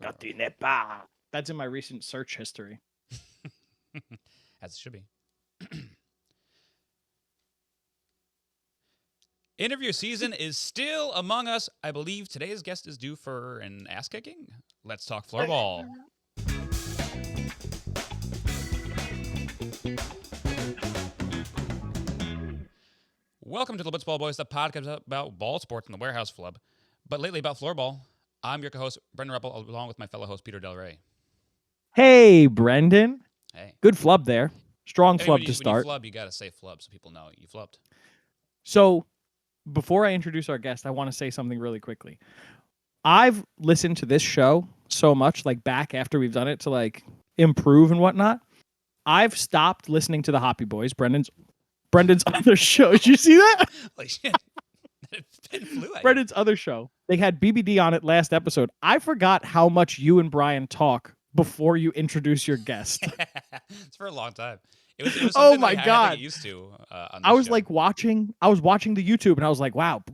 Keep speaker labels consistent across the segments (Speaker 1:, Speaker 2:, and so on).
Speaker 1: Catinepa. That's in my recent search history.
Speaker 2: As it should be. Interview season is still among us. I believe today's guest is due for an ass kicking. Let's talk floorball. Welcome to the Blitzball Boys, the podcast about ball sports in the warehouse flub, but lately about floorball. I'm your co-host, Brendan Ruppel, along with my fellow host, Peter Del Rey.
Speaker 1: Hey, Brendan.
Speaker 2: Hey.
Speaker 1: Good flub there. Strong flub to start.
Speaker 2: When you flub, you got to say flub so people know you flubbed.
Speaker 1: So, before I introduce our guest, I want to say something really quickly. I've listened to this show so much, like back after we've done it to like improve and whatnot. I've stopped listening to the Hoppy Boys, Brendan's other show. Did you see that?
Speaker 2: Like shit.
Speaker 1: Brendan's other show. They had BBD on it last episode. I forgot how much you and Brian talk before you introduce your guest.
Speaker 2: It's for a long time. It was
Speaker 1: oh
Speaker 2: something
Speaker 1: my
Speaker 2: that I
Speaker 1: god!
Speaker 2: had to get used to. On
Speaker 1: I was
Speaker 2: show.
Speaker 1: like watching. I was watching the YouTube, and I was like, "Wow,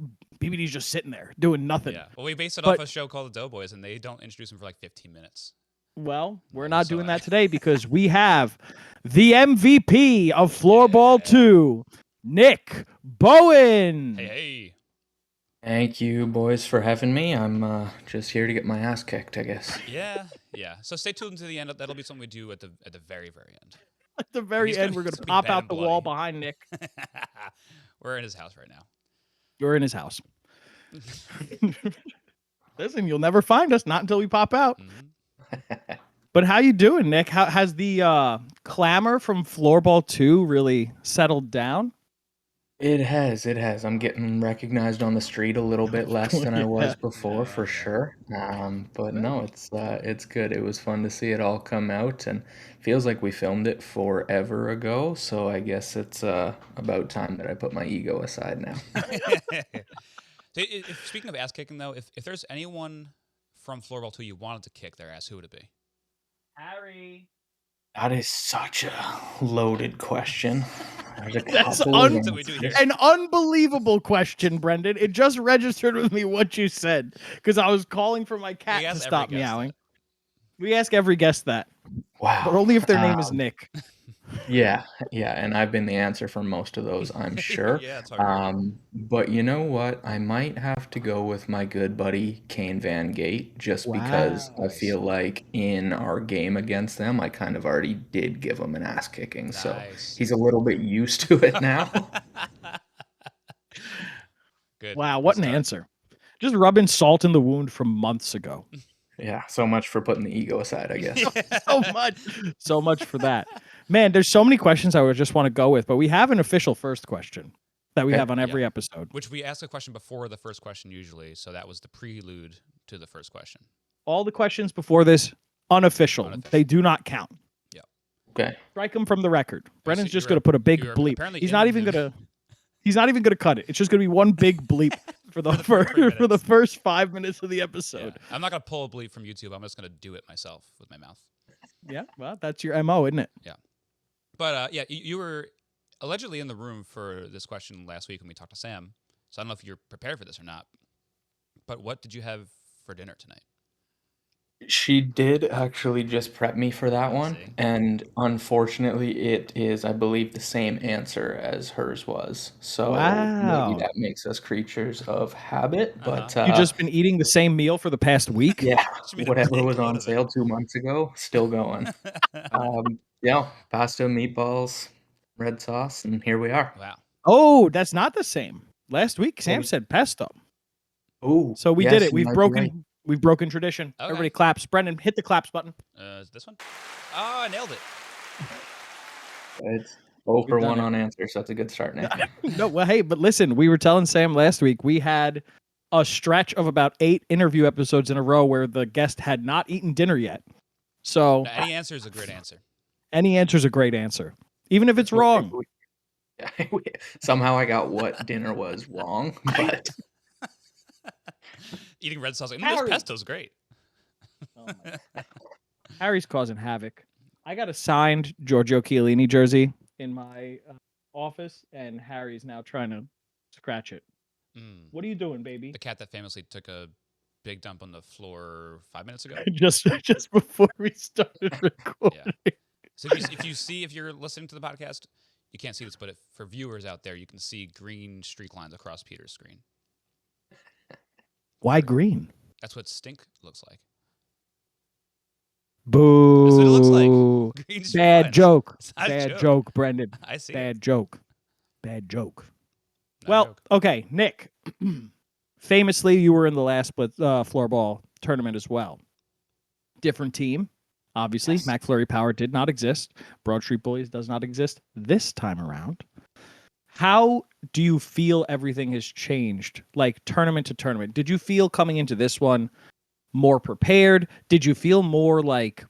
Speaker 1: BBD's just sitting there doing nothing."
Speaker 2: Yeah. Well, we based it off a show called The Doughboys, and they don't introduce him for like 15 minutes.
Speaker 1: Well, we're not doing that today because we have the MVP of Floorball 2, Nick Bowins.
Speaker 2: Hey.
Speaker 3: Thank you, boys, for having me. I'm just here to get my ass kicked, I guess.
Speaker 2: Yeah. So stay tuned to the end. That'll be something we do at the very, very end.
Speaker 1: At the very end, we're going to pop out the wall behind Nick.
Speaker 2: We're in his house right now.
Speaker 1: You're in his house. Listen, you'll never find us, not until we pop out. Mm-hmm. But how you doing, Nick? How has the clamor from Floorball 2 really settled down?
Speaker 3: It has. I'm getting recognized on the street a little bit less than I was before, for sure. But no, it's good. It was fun to see it all come out, and feels like we filmed it forever ago. So I guess it's about time that I put my ego aside now.
Speaker 2: Speaking of ass kicking, though, if there's anyone from Floorball 2 you wanted to kick their ass, who would it be?
Speaker 1: Harry.
Speaker 3: That is such a loaded question.
Speaker 1: That's an unbelievable question, Brendan. It just registered with me what you said because I was calling for my cat to stop meowing. We ask every guest that.
Speaker 3: Wow.
Speaker 1: But only if their name is Nick.
Speaker 3: Yeah, and I've been the answer for most of those, I'm sure.
Speaker 2: Yeah, it's hard.
Speaker 3: But you know what? I might have to go with my good buddy Kane Van Gate, just because I feel like in our game against them, I kind of already did give him an ass kicking, so he's a little bit used to it now.
Speaker 2: Good.
Speaker 1: Wow, what an answer. Just rubbing salt in the wound from months ago.
Speaker 3: Yeah, so much for putting the ego aside, I guess.
Speaker 1: So much for that. Man, there's so many questions I would just want to go with, but we have an official first question that we have on every episode.
Speaker 2: Which we ask a question before the first question usually, so that was the prelude to the first question.
Speaker 1: All the questions before this, unofficial. They do not count.
Speaker 2: Yeah.
Speaker 3: Okay.
Speaker 1: Strike them from the record. Brendan's just going to put a big bleep. He's not even going to cut it. It's just going to be one big bleep for the first 5 minutes of the episode.
Speaker 2: Yeah. I'm not going to pull a bleep from YouTube. I'm just going to do it myself with my mouth.
Speaker 1: Yeah, well, that's your MO, isn't it?
Speaker 2: Yeah. But you were allegedly in the room for this question last week when we talked to Sam. So I don't know if you're prepared for this or not. But what did you have for dinner tonight?
Speaker 3: She did actually just prep me for that one. And unfortunately, it is, I believe, the same answer as hers was. So maybe that makes us creatures of habit. But
Speaker 1: you've just been eating the same meal for the past week?
Speaker 3: Yeah, whatever was on sale 2 months ago, still going. Yeah, pasta, meatballs, red sauce, and here we are.
Speaker 2: Wow.
Speaker 1: Oh, that's not the same. Last week, Sam said pesto.
Speaker 3: Oh,
Speaker 1: so we did it. We've broken tradition. Okay. Everybody claps. Brendan, hit the claps button.
Speaker 2: Is this one? Oh, I nailed it.
Speaker 3: It's 0 for 1 on answers. So that's a good start now.
Speaker 1: No, well, hey, but listen, we were telling Sam last week we had a stretch of about 8 interview episodes in a row where the guest had not eaten dinner yet. So
Speaker 2: any answer is a great answer.
Speaker 1: Any answer is a great answer, even if it's wrong.
Speaker 3: Somehow I got what dinner was wrong, but
Speaker 2: eating red sauce. This pesto's great.
Speaker 1: Oh Harry's causing havoc. I got a signed Giorgio Chiellini jersey in my office, and Harry's now trying to scratch it. What are you doing, baby?
Speaker 2: The cat that famously took a big dump on the floor 5 minutes ago.
Speaker 1: just before we started recording.
Speaker 2: Yeah. So if you're listening to the podcast, you can't see this, but for viewers out there, you can see green streak lines across Peter's screen.
Speaker 1: Why green?
Speaker 2: That's what stink looks like.
Speaker 1: Boo.
Speaker 2: That's what it looks like. Green streak
Speaker 1: Bad
Speaker 2: lines.
Speaker 1: joke.
Speaker 2: It's not a
Speaker 1: Bad joke, Brendan.
Speaker 2: I see
Speaker 1: Bad
Speaker 2: it.
Speaker 1: joke. Bad joke.
Speaker 2: Not a
Speaker 1: Well,
Speaker 2: joke.
Speaker 1: okay, Nick. Famously, you were in the last floorball tournament as well. Different team, obviously.
Speaker 3: Yes.
Speaker 1: MacFlurry Power did not exist. Broad Street Bullies does not exist this time around. How do you feel everything has changed, like tournament to tournament? Did you feel coming into this one more prepared? Did you feel more like,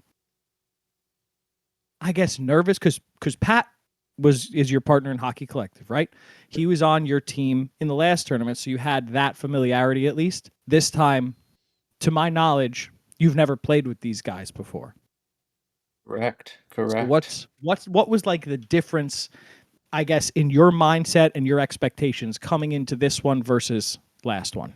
Speaker 1: I guess, nervous? Because Pat is your partner in Hockey Collective, right? He was on your team in the last tournament, so you had that familiarity at least. This time, to my knowledge, you've never played with these guys before.
Speaker 3: Correct.
Speaker 1: So what was like the difference, I guess, in your mindset and your expectations coming into this one versus last one?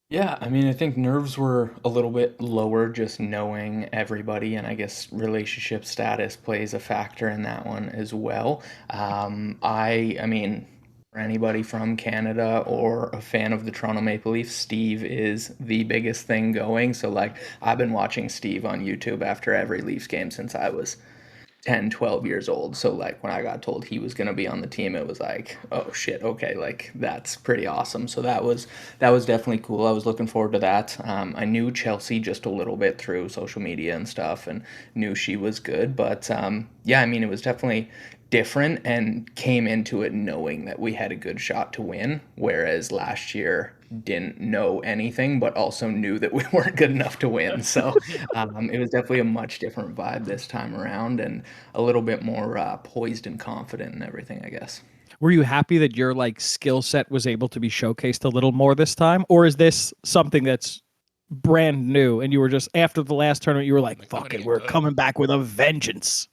Speaker 3: Yeah, I mean, I think nerves were a little bit lower just knowing everybody, and I guess relationship status plays a factor in that one as well. I mean, for anybody from Canada or a fan of the Toronto Maple Leafs, Steve is the biggest thing going. So, like, I've been watching Steve on YouTube after every Leafs game since I was 10, 12 years old. So like when I got told he was going to be on the team, it was like, oh shit, okay, like that's pretty awesome. So that was definitely cool. I was looking forward to that. I knew Chelsea just a little bit through social media and stuff and knew she was good. But yeah, I mean, it was definitely different and came into it knowing that we had a good shot to win, whereas last year didn't know anything but also knew that we weren't good enough to win. So it was definitely a much different vibe this time around and a little bit more poised and confident and everything, I guess.
Speaker 1: Were you happy that your like skill set was able to be showcased a little more this time, or is this something that's brand new and you were just after the last tournament you were like, fuck it, we're coming back with a vengeance?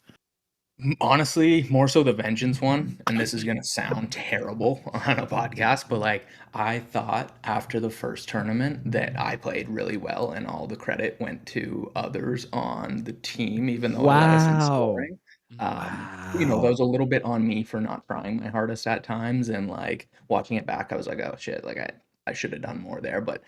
Speaker 3: Honestly, more so the vengeance one, and this is gonna sound terrible on a podcast, but like I thought after the first tournament that I played really well, and all the credit went to others on the team, even though I led us in scoring. You know, that was a little bit on me for not trying my hardest at times, and like watching it back, I was like, oh shit, like I should have done more there. But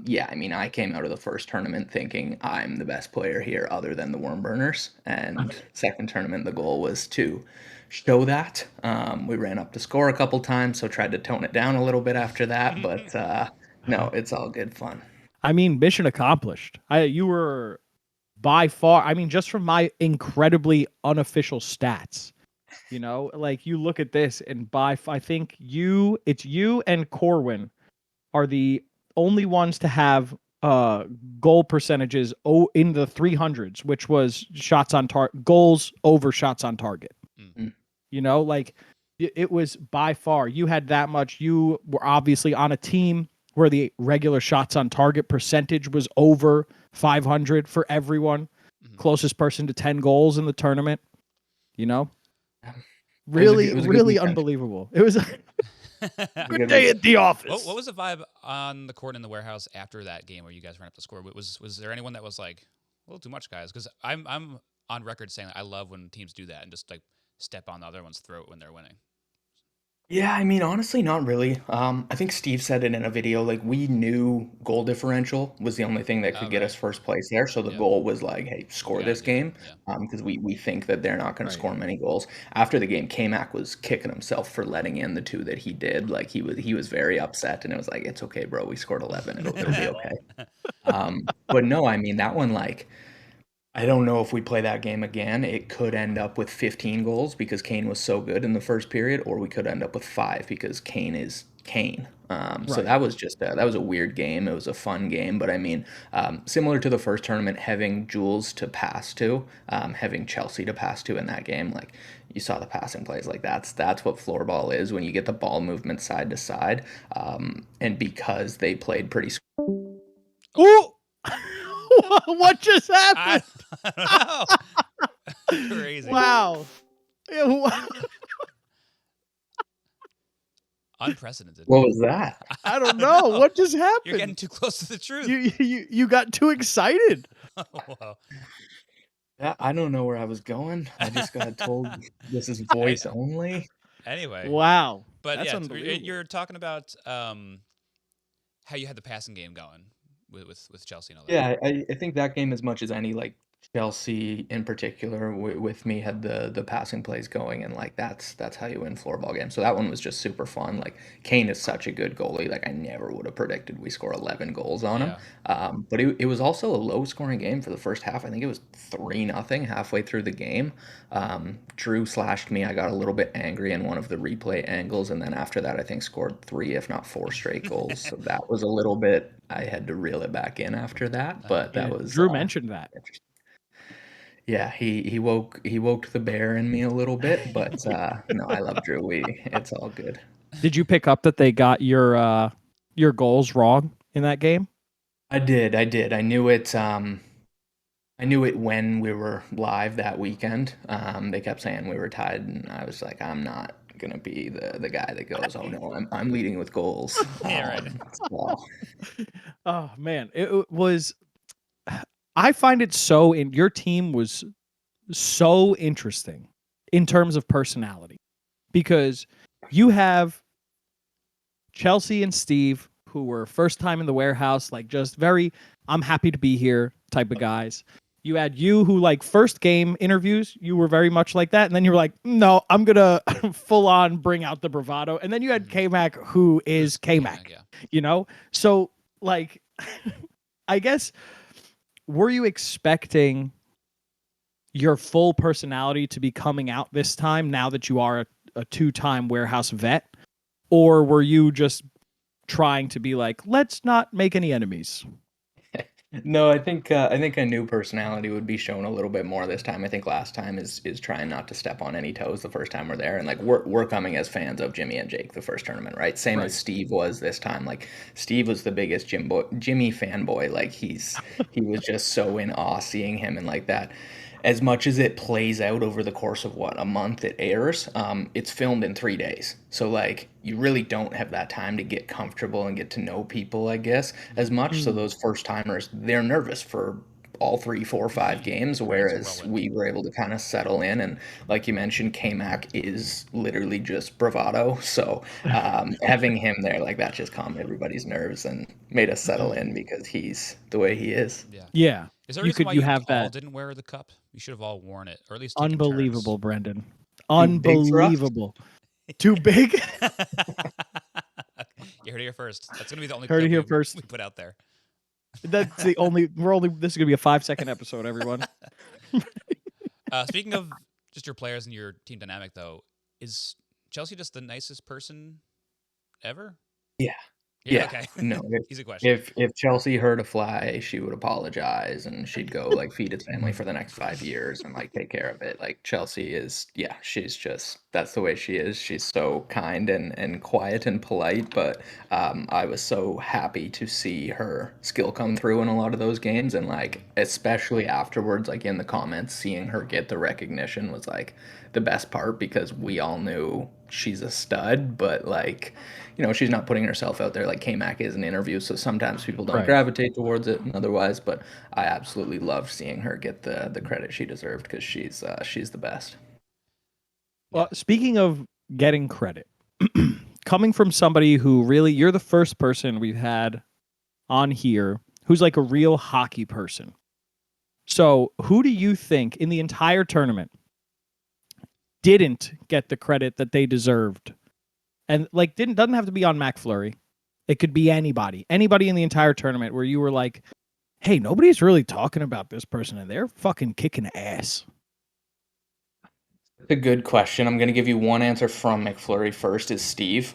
Speaker 3: yeah, I mean, I came out of the first tournament thinking I'm the best player here other than the worm burners. And second tournament, the goal was to show that. We ran up to score a couple times, so tried to tone it down a little bit after that. But no, it's all good fun.
Speaker 1: I mean, mission accomplished. You were by far, I mean, just from my incredibly unofficial stats, you know, like you look at this and I think it's you and Corwin are the only ones to have goal percentages in the 300s, which was shots on target, goals over shots on target.
Speaker 3: Mm.
Speaker 1: You know, like it was by far, you had that much. You were obviously on a team where the regular shots on target percentage was over 500 for everyone. Closest person to 10 goals in the tournament, you know? Really,
Speaker 3: it was a good
Speaker 1: really
Speaker 3: weekend.
Speaker 1: Unbelievable. It was a good
Speaker 3: good
Speaker 1: day at the office.
Speaker 2: What was the vibe on the court in the warehouse after that game where you guys ran up the score? Was there anyone that was like, a little too much, guys? Because I'm on record saying that I love when teams do that and just like step on the other one's throat when they're winning.
Speaker 3: Yeah, I mean, honestly, not really. I think Steve said it in a video, like we knew goal differential was the only thing that could get us first place there. So the goal was like, hey, score this game, because we think that they're not going to score many goals. After the game, K-Mac was kicking himself for letting in the two that he did. Like he was very upset, and it was like, it's okay, bro. We scored 11. It'll be okay. But no, I mean that one, like. I don't know if we play that game again. It could end up with 15 goals because Kane was so good in the first period, or we could end up with 5 because Kane is Kane. So that was just that was a weird game. It was a fun game, but I mean, similar to the first tournament, having Jules to pass to, having Chelsea to pass to in that game, like you saw the passing plays, like that's what floorball is when you get the ball movement side to side, and because they played pretty.
Speaker 1: Ooh! What just happened?
Speaker 2: I don't know. Crazy.
Speaker 1: Wow.
Speaker 2: Unprecedented.
Speaker 3: What was that?
Speaker 1: I don't know. What just
Speaker 2: You're
Speaker 1: happened?
Speaker 2: getting too close to the truth.
Speaker 1: You got too excited.
Speaker 2: Wow.
Speaker 3: Yeah, I don't know where I was going. I just got told this is voice only.
Speaker 2: Anyway,
Speaker 1: Wow.
Speaker 2: but
Speaker 1: That's
Speaker 2: yeah,
Speaker 1: unbelievable.
Speaker 2: you're talking about how you had the passing game going with Chelsea and all that.
Speaker 3: Yeah, I think that game as much as any, like, Chelsea in particular with me had the passing plays going, and like that's how you win floorball games. So that one was just super fun. Like Kane is such a good goalie. Like I never would have predicted we score 11 goals on him.
Speaker 2: Yeah.
Speaker 3: But it was also a low scoring game for the first half. I think it was 3-0 halfway through the game. Drew slashed me. I got a little bit angry in one of the replay angles, and then after that, I think scored 3, if not 4 straight goals. So that was a little bit. I had to reel it back in after that, but
Speaker 1: Yeah,
Speaker 3: that was
Speaker 1: Drew mentioned that.
Speaker 3: interesting. Yeah, he woke the bear in me a little bit, but no, I love Drew. It's all good.
Speaker 1: Did you pick up that they got your goals wrong in that game?
Speaker 3: I did. I knew it. I knew it when we were live that weekend. They kept saying we were tied, and I was like, I'm not gonna be the guy that goes, oh no, I'm leading with goals.
Speaker 2: Yeah, right.
Speaker 3: So,
Speaker 1: Oh man, it was. I find it so. In your team was so interesting in terms of personality because you have Chelsea and Steve who were first time in the warehouse, like just very I'm happy to be here type of guys. You had you who like first game interviews, you were very much like that, and then you were like, no, I'm gonna full on bring out the bravado. And then you had K-Mac who is K-Mac,
Speaker 2: Yeah.
Speaker 1: you know? So like I guess were you expecting your full personality to be coming out this time now that you are a two-time warehouse vet? Or were you just trying to be like, let's not make any enemies?
Speaker 3: no, I think a new personality would be shown a little bit more this time. I think last time is trying not to step on any toes the first time we're there, and like we're coming as fans of Jimmy and Jake the first tournament, right? Same
Speaker 1: Right.
Speaker 3: as Steve was this time. Like Steve was the biggest Jimmy fanboy. Like he was just so in awe seeing him and like that. As much as it plays out over the course of what a month it airs, it's filmed in 3 days. So like you really don't have that time to get comfortable and get to know people, I guess, as much. So those first timers, they're nervous for all 3, 4, 5 games, whereas
Speaker 2: whirlwind.
Speaker 3: we were able to kind of settle in. And like you mentioned, K-Mac is literally just bravado. So having him there, like that just calmed everybody's nerves and made us settle in because he's the way he is.
Speaker 2: Yeah.
Speaker 1: Yeah.
Speaker 2: Is there a reason why
Speaker 1: You
Speaker 2: you
Speaker 1: have
Speaker 2: all
Speaker 1: that
Speaker 2: didn't wear the cup? You should have all worn it, or at least taken
Speaker 1: unbelievable,
Speaker 2: turns.
Speaker 1: Brendan.
Speaker 3: Too big for us?
Speaker 1: Unbelievable. Too big?
Speaker 2: You heard it here first. That's gonna be the only
Speaker 1: Heard it
Speaker 2: clip
Speaker 1: here
Speaker 2: we
Speaker 1: first.
Speaker 2: put out there.
Speaker 1: That's the only this is gonna be a 5-second episode, everyone.
Speaker 2: Speaking of just your players and your team dynamic, though, is Chelsea just the nicest person ever?
Speaker 3: Yeah. Yeah.
Speaker 2: Okay.
Speaker 3: No,
Speaker 2: Easy question.
Speaker 3: if Chelsea heard a fly, she would apologize and she'd go like feed its family for the next 5 years and like take care of it. Like Chelsea is, yeah, she's just that's the way she is. She's so kind and quiet and polite. But I was so happy to see her skill come through in a lot of those games, and like especially afterwards, like in the comments, seeing her get the recognition was like the best part because we all knew she's a stud, but like she's not putting herself out there like K-Mac is in interviews, so sometimes people don't
Speaker 1: Right.
Speaker 3: gravitate towards it and otherwise, but I absolutely loved seeing her get the credit she deserved because she's the best.
Speaker 1: Well, speaking of getting credit, coming from somebody who really you're the first person we've had on here who's like a real hockey person. So, who do you think in the entire tournament didn't get the credit that they deserved? And like doesn't have to be on MacFlurry. It could be anybody. Anybody in the entire tournament where you were like, "Hey, nobody's really talking about this person and they're fucking kicking ass."
Speaker 3: It's a good question. I'm going to give you one answer from McFlurry first is Steve.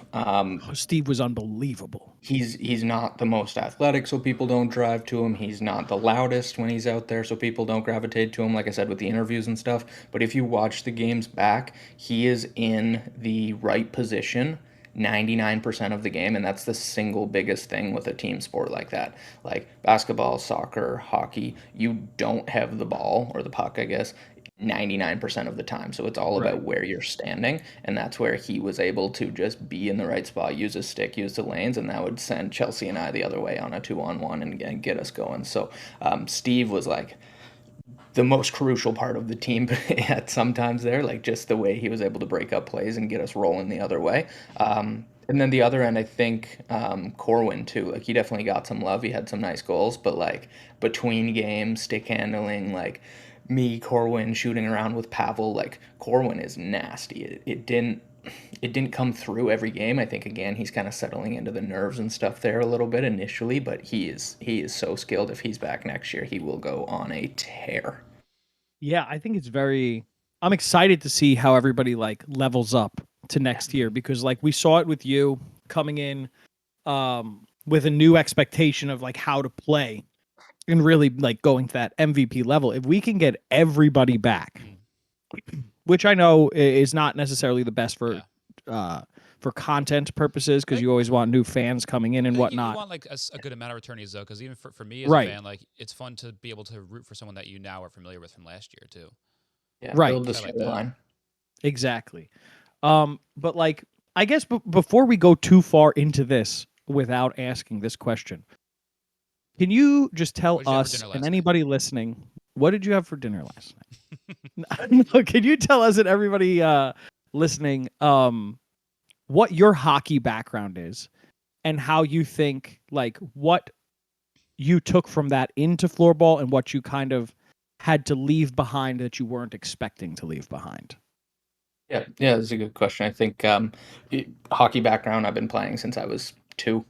Speaker 1: Steve was unbelievable.
Speaker 3: He's not the most athletic, so people don't drive to him. He's not the loudest when he's out there, so people don't gravitate to him, like I said, with the interviews and stuff. But if you watch the games back, he is in the right position 99% of the game, and that's the single biggest thing with a team sport like that. Like basketball, soccer, hockey, you don't have the ball, or the puck, I guess, 99% of the time. So it's all
Speaker 1: Right.
Speaker 3: about where you're standing. And that's where he was able to just be in the right spot, use his stick, use the lanes, and that would send Chelsea and I the other way on a 2-on-1 and get us going. So Steve was like the most crucial part of the team at sometimes there, like just the way he was able to break up plays and get us rolling the other way. And then the other end, I think Corwin too. Like he definitely got some love. He had some nice goals, but like between games, stick handling, like me, Corwin shooting around with Pavel, like Corwin is nasty. It didn't come through every game. I think again he's kind of settling into the nerves and stuff there a little bit initially, but he is so skilled. If he's back next year, he will go on a tear.
Speaker 1: Yeah, I think it's very. I'm excited to see how everybody like levels up to next year because like we saw it with you coming in with a new expectation of like how to play and really like going to that MVP level. If we can get everybody back, which I know is not necessarily the best
Speaker 2: Yeah.
Speaker 1: for content purposes because you always want new fans coming in and
Speaker 2: You
Speaker 1: whatnot.
Speaker 2: want like a good amount of returnees though, because even for me as a
Speaker 1: Right.
Speaker 2: fan, like it's fun to be able to root for someone that you now are familiar with from last year too.
Speaker 3: Yeah,
Speaker 1: Right.
Speaker 3: build the
Speaker 2: I like that.
Speaker 3: storyline.
Speaker 1: Exactly. But like, I guess before we go too far into this, without asking this question, can you just tell
Speaker 2: What did you have for
Speaker 1: us
Speaker 2: dinner
Speaker 1: and
Speaker 2: last night?
Speaker 1: anybody listening, what did you have for dinner last night? No, can you tell us and everybody listening, what your hockey background is and how you think, like, what you took from that into floorball and what you kind of had to leave behind that you weren't expecting to leave behind?
Speaker 3: Yeah, that's a good question. I think hockey background. I've been playing since I was 2.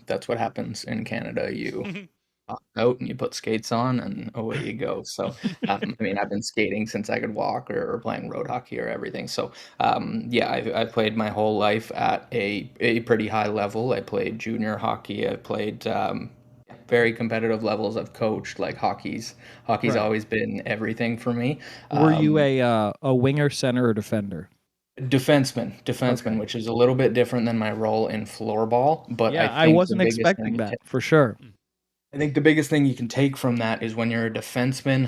Speaker 3: That's what happens in Canada. You opt out and you put skates on, and away you go. So, I mean, I've been skating since I could walk, or playing road hockey or everything. So, yeah, I played my whole life at a pretty high level. I played junior hockey. I played very competitive levels. I've coached. Like hockey's
Speaker 1: Right.
Speaker 3: always been everything for me.
Speaker 1: Were you a winger, center, or defender?
Speaker 3: Defenseman,
Speaker 1: Okay.
Speaker 3: which is a little bit different than my role in floorball, but I
Speaker 1: Yeah, I
Speaker 3: think the
Speaker 1: wasn't
Speaker 3: biggest thing
Speaker 1: expecting
Speaker 3: you
Speaker 1: that
Speaker 3: take
Speaker 1: for sure.
Speaker 3: I think the biggest thing you can take from that is when you're a defenseman,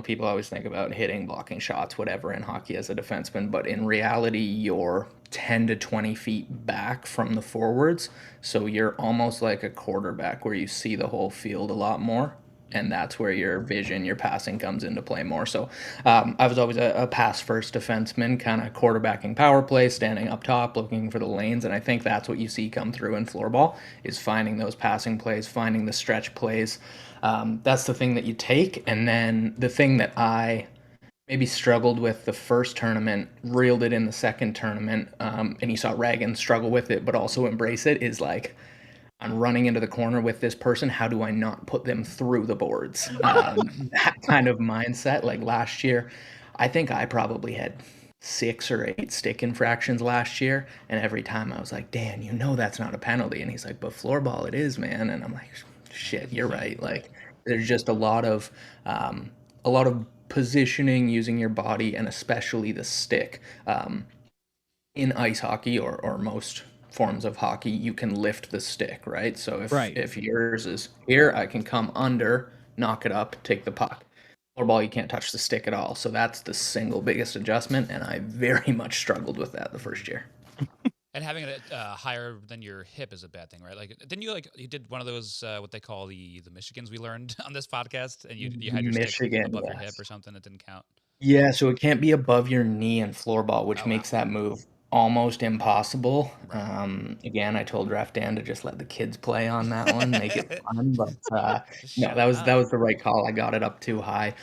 Speaker 3: people always think about hitting, blocking shots, whatever in hockey as a defenseman, but in reality, you're 10 to 20 feet back from the forwards. So you're almost like a quarterback where you see the whole field a lot more. And that's where your vision, your passing comes into play more. So I was always a pass first defenseman, kind of quarterbacking power play, standing up top, looking for the lanes. And I think that's what you see come through in floorball is finding those passing plays, finding the stretch plays. That's the thing that you take. And then the thing that I maybe struggled with the first tournament, reeled it in the second tournament, and you saw Reagan struggle with it, but also embrace it, is like, I'm running into the corner with this person. How do I not put them through the boards? That kind of mindset. Like last year, I think I probably had 6 or 8 stick infractions last year, and every time I was like, "Dan, you know that's not a penalty," and he's like, "But floorball, it is, man." And I'm like, "Shit, you're right." Like, there's just a lot of positioning, using your body, and especially the stick. In ice hockey or most forms of hockey, you can lift the stick, right? So if
Speaker 1: Right.
Speaker 3: if yours is here, I can come under, knock it up, take the puck. Or ball, you can't touch the stick at all. So that's the single biggest adjustment, and I very much struggled with that the first year.
Speaker 2: And having it higher than your hip is a bad thing, right? Like, didn't you did one of those what they call the Michigans we learned on this podcast, and you had your stick
Speaker 3: Michigan,
Speaker 2: above your hip or
Speaker 3: yes.
Speaker 2: something that didn't count.
Speaker 3: Yeah, so it can't be above your knee in floorball, which
Speaker 2: Oh wow,
Speaker 3: makes that move almost impossible.
Speaker 2: right.
Speaker 3: Again, I told Ref Dan to just let the kids play on that one, make it fun. But
Speaker 2: Just
Speaker 3: no,
Speaker 2: show
Speaker 3: that was that
Speaker 2: up.
Speaker 3: was the right call. I got it up too high.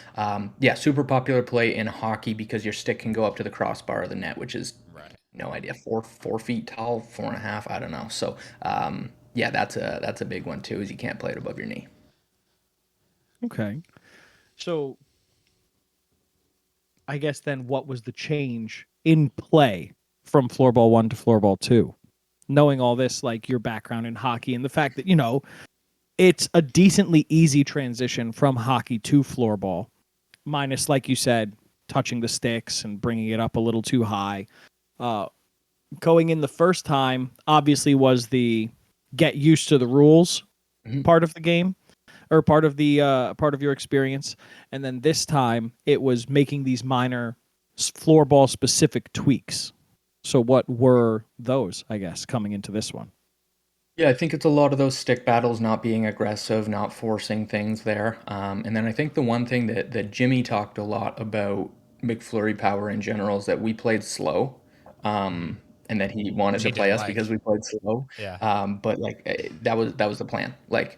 Speaker 3: Yeah, super popular play in hockey because your stick can go up to the crossbar of the net, which is
Speaker 2: Right.
Speaker 3: no idea, 4 feet tall, 4.5, I don't know. So yeah, that's a big one too, is you can't play it above your knee.
Speaker 1: Okay. So I guess then what was the change in play from floorball 1 to floorball 2? Knowing all this, like your background in hockey and the fact that, it's a decently easy transition from hockey to floorball, minus, like you said, touching the sticks and bringing it up a little too high. Uh, Going in the first time, obviously, was the get used to the rules
Speaker 3: Mhm.
Speaker 1: part of the game. or part of your experience, and then this time it was making these minor floorball specific tweaks. So what were those, I guess, coming into this one?
Speaker 3: Yeah, I think it's a lot of those stick battles, not being aggressive, not forcing things there. And then I think the one thing that Jimmy talked a lot about McFlurry Power in general is that we played slow,
Speaker 2: Mm-hmm.
Speaker 3: and that he wanted
Speaker 2: Which
Speaker 3: to
Speaker 2: he
Speaker 3: play
Speaker 2: didn't
Speaker 3: us because
Speaker 2: like.
Speaker 3: we played slow.
Speaker 2: Yeah.
Speaker 3: But like that was the plan. Like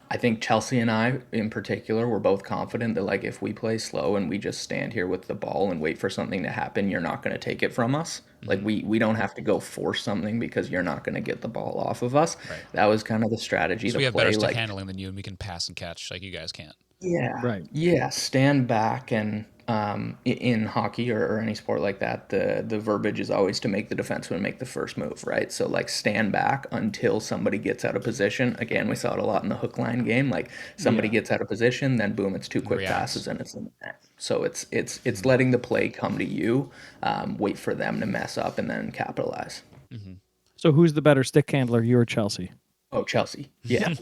Speaker 3: I think Chelsea and I in particular were both confident that like if we play slow and we just stand here with the ball and wait for something to happen, you're not going to take it from us. Like
Speaker 2: Mm-hmm.
Speaker 3: we don't have to go force something because you're not going to get the ball off of us.
Speaker 2: Right.
Speaker 3: That was kind of the strategy,
Speaker 2: So
Speaker 3: the
Speaker 2: we have better
Speaker 3: play.
Speaker 2: stick
Speaker 3: Like
Speaker 2: handling than you, and we can pass and catch like you guys can't.
Speaker 3: yeah,
Speaker 1: Right.
Speaker 3: yeah, stand back and in hockey or any sport like that, the verbiage is always to make the defenseman make the first move, right? So like stand back until somebody gets out of position. Again, we saw it a lot in the hook line game. Like somebody
Speaker 1: Yeah.
Speaker 3: gets out of position, then boom, it's two
Speaker 2: And
Speaker 3: quick
Speaker 2: reacts.
Speaker 3: passes and it's in the net. So it's
Speaker 2: Mm-hmm.
Speaker 3: letting the play come to you, wait for them to mess up and then capitalize.
Speaker 2: Mm-hmm.
Speaker 1: So who's the better stick handler, you or Chelsea?
Speaker 3: Oh, Chelsea, yeah,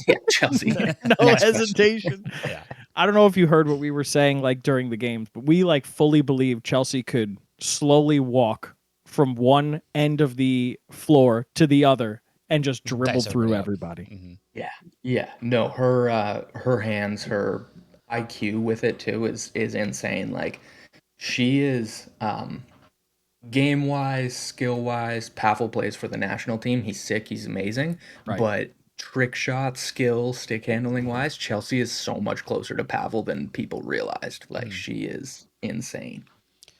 Speaker 3: yeah, Chelsea.
Speaker 1: No
Speaker 3: Next question.
Speaker 1: hesitation.
Speaker 2: Yeah.
Speaker 1: I don't know if you heard what we were saying like during the games, but we like fully believe Chelsea could slowly walk from one end of the floor to the other and just dribble
Speaker 2: Dice
Speaker 1: through
Speaker 2: everybody up.
Speaker 1: everybody.
Speaker 2: Mm-hmm.
Speaker 3: Yeah, yeah. No, her hands, her IQ with it too is insane. Like she is game wise, skill wise, Pavel plays for the national team. He's sick, he's amazing.
Speaker 1: Right.
Speaker 3: But trick shot, skill, stick handling wise, Chelsea is so much closer to Pavel than people realized. Like
Speaker 2: Mm-hmm.
Speaker 3: she is insane.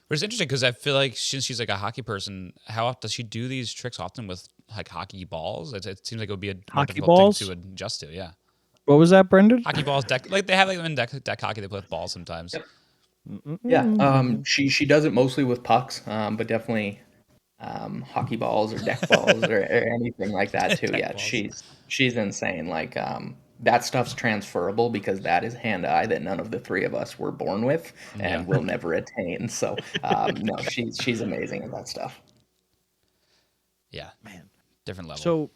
Speaker 2: But it's interesting because I feel like since she's like a hockey person, how often does she do these tricks often with like hockey balls? It seems like it would be a more
Speaker 1: Hockey
Speaker 2: difficult thing to
Speaker 1: balls?
Speaker 2: adjust to. Yeah.
Speaker 1: What was that, Brendan?
Speaker 2: Hockey balls, deck like they have like in deck hockey. They play with balls sometimes.
Speaker 3: Yep. Yeah.
Speaker 1: Mm-mm.
Speaker 3: She does it mostly with pucks, but definitely hockey balls or deck balls or anything like that too.
Speaker 2: Deck
Speaker 3: Yeah,
Speaker 2: balls.
Speaker 3: she's insane. Like that stuff's transferable because that is hand-eye that none of the three of us were born with
Speaker 2: Yeah.
Speaker 3: and will never attain. So no, she's amazing at that stuff.
Speaker 2: Yeah.
Speaker 1: Man.
Speaker 2: Different level.
Speaker 1: So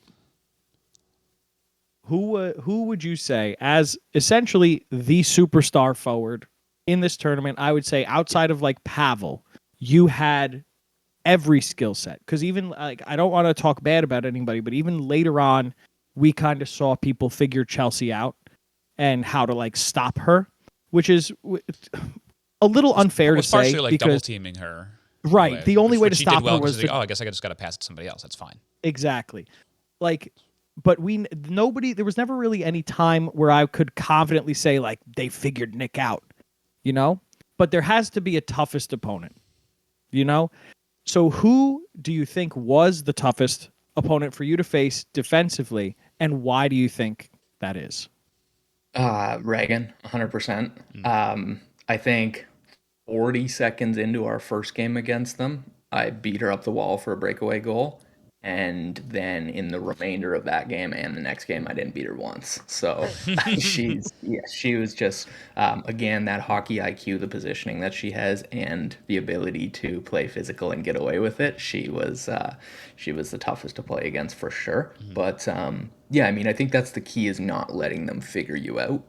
Speaker 1: who would you say as essentially the superstar forward in this tournament? I would say outside of like Pavel, you had every skill set, because even like I don't want to talk bad about anybody, but even later on, we kind of saw people figure Chelsea out and how to like stop her, which is a little unfair to
Speaker 2: was partially
Speaker 1: say
Speaker 2: like double
Speaker 1: because
Speaker 2: teaming her. in a
Speaker 1: right,
Speaker 2: way,
Speaker 1: the only way
Speaker 2: which
Speaker 1: to
Speaker 2: she did
Speaker 1: stop her
Speaker 2: well because
Speaker 1: was
Speaker 2: like,
Speaker 1: to
Speaker 2: oh, I guess I just got to pass it to somebody else. That's fine.
Speaker 1: exactly like. But nobody, there was never really any time where I could confidently say like they figured Nick out, you know. But there has to be a toughest opponent, you know. So who do you think was the toughest opponent for you to face defensively, and why do you think that is?
Speaker 3: Reagan, 100%.
Speaker 2: Mm.
Speaker 3: I think 40 seconds into our first game against them, I beat her up the wall for a breakaway goal. And then in the remainder of that game and the next game, I didn't beat her once. So she was just, again, that hockey IQ, the positioning that she has, and the ability to play physical and get away with it. She was the toughest to play against for sure.
Speaker 2: Mhm.
Speaker 3: But yeah, I mean, I think that's the key is not letting them figure you out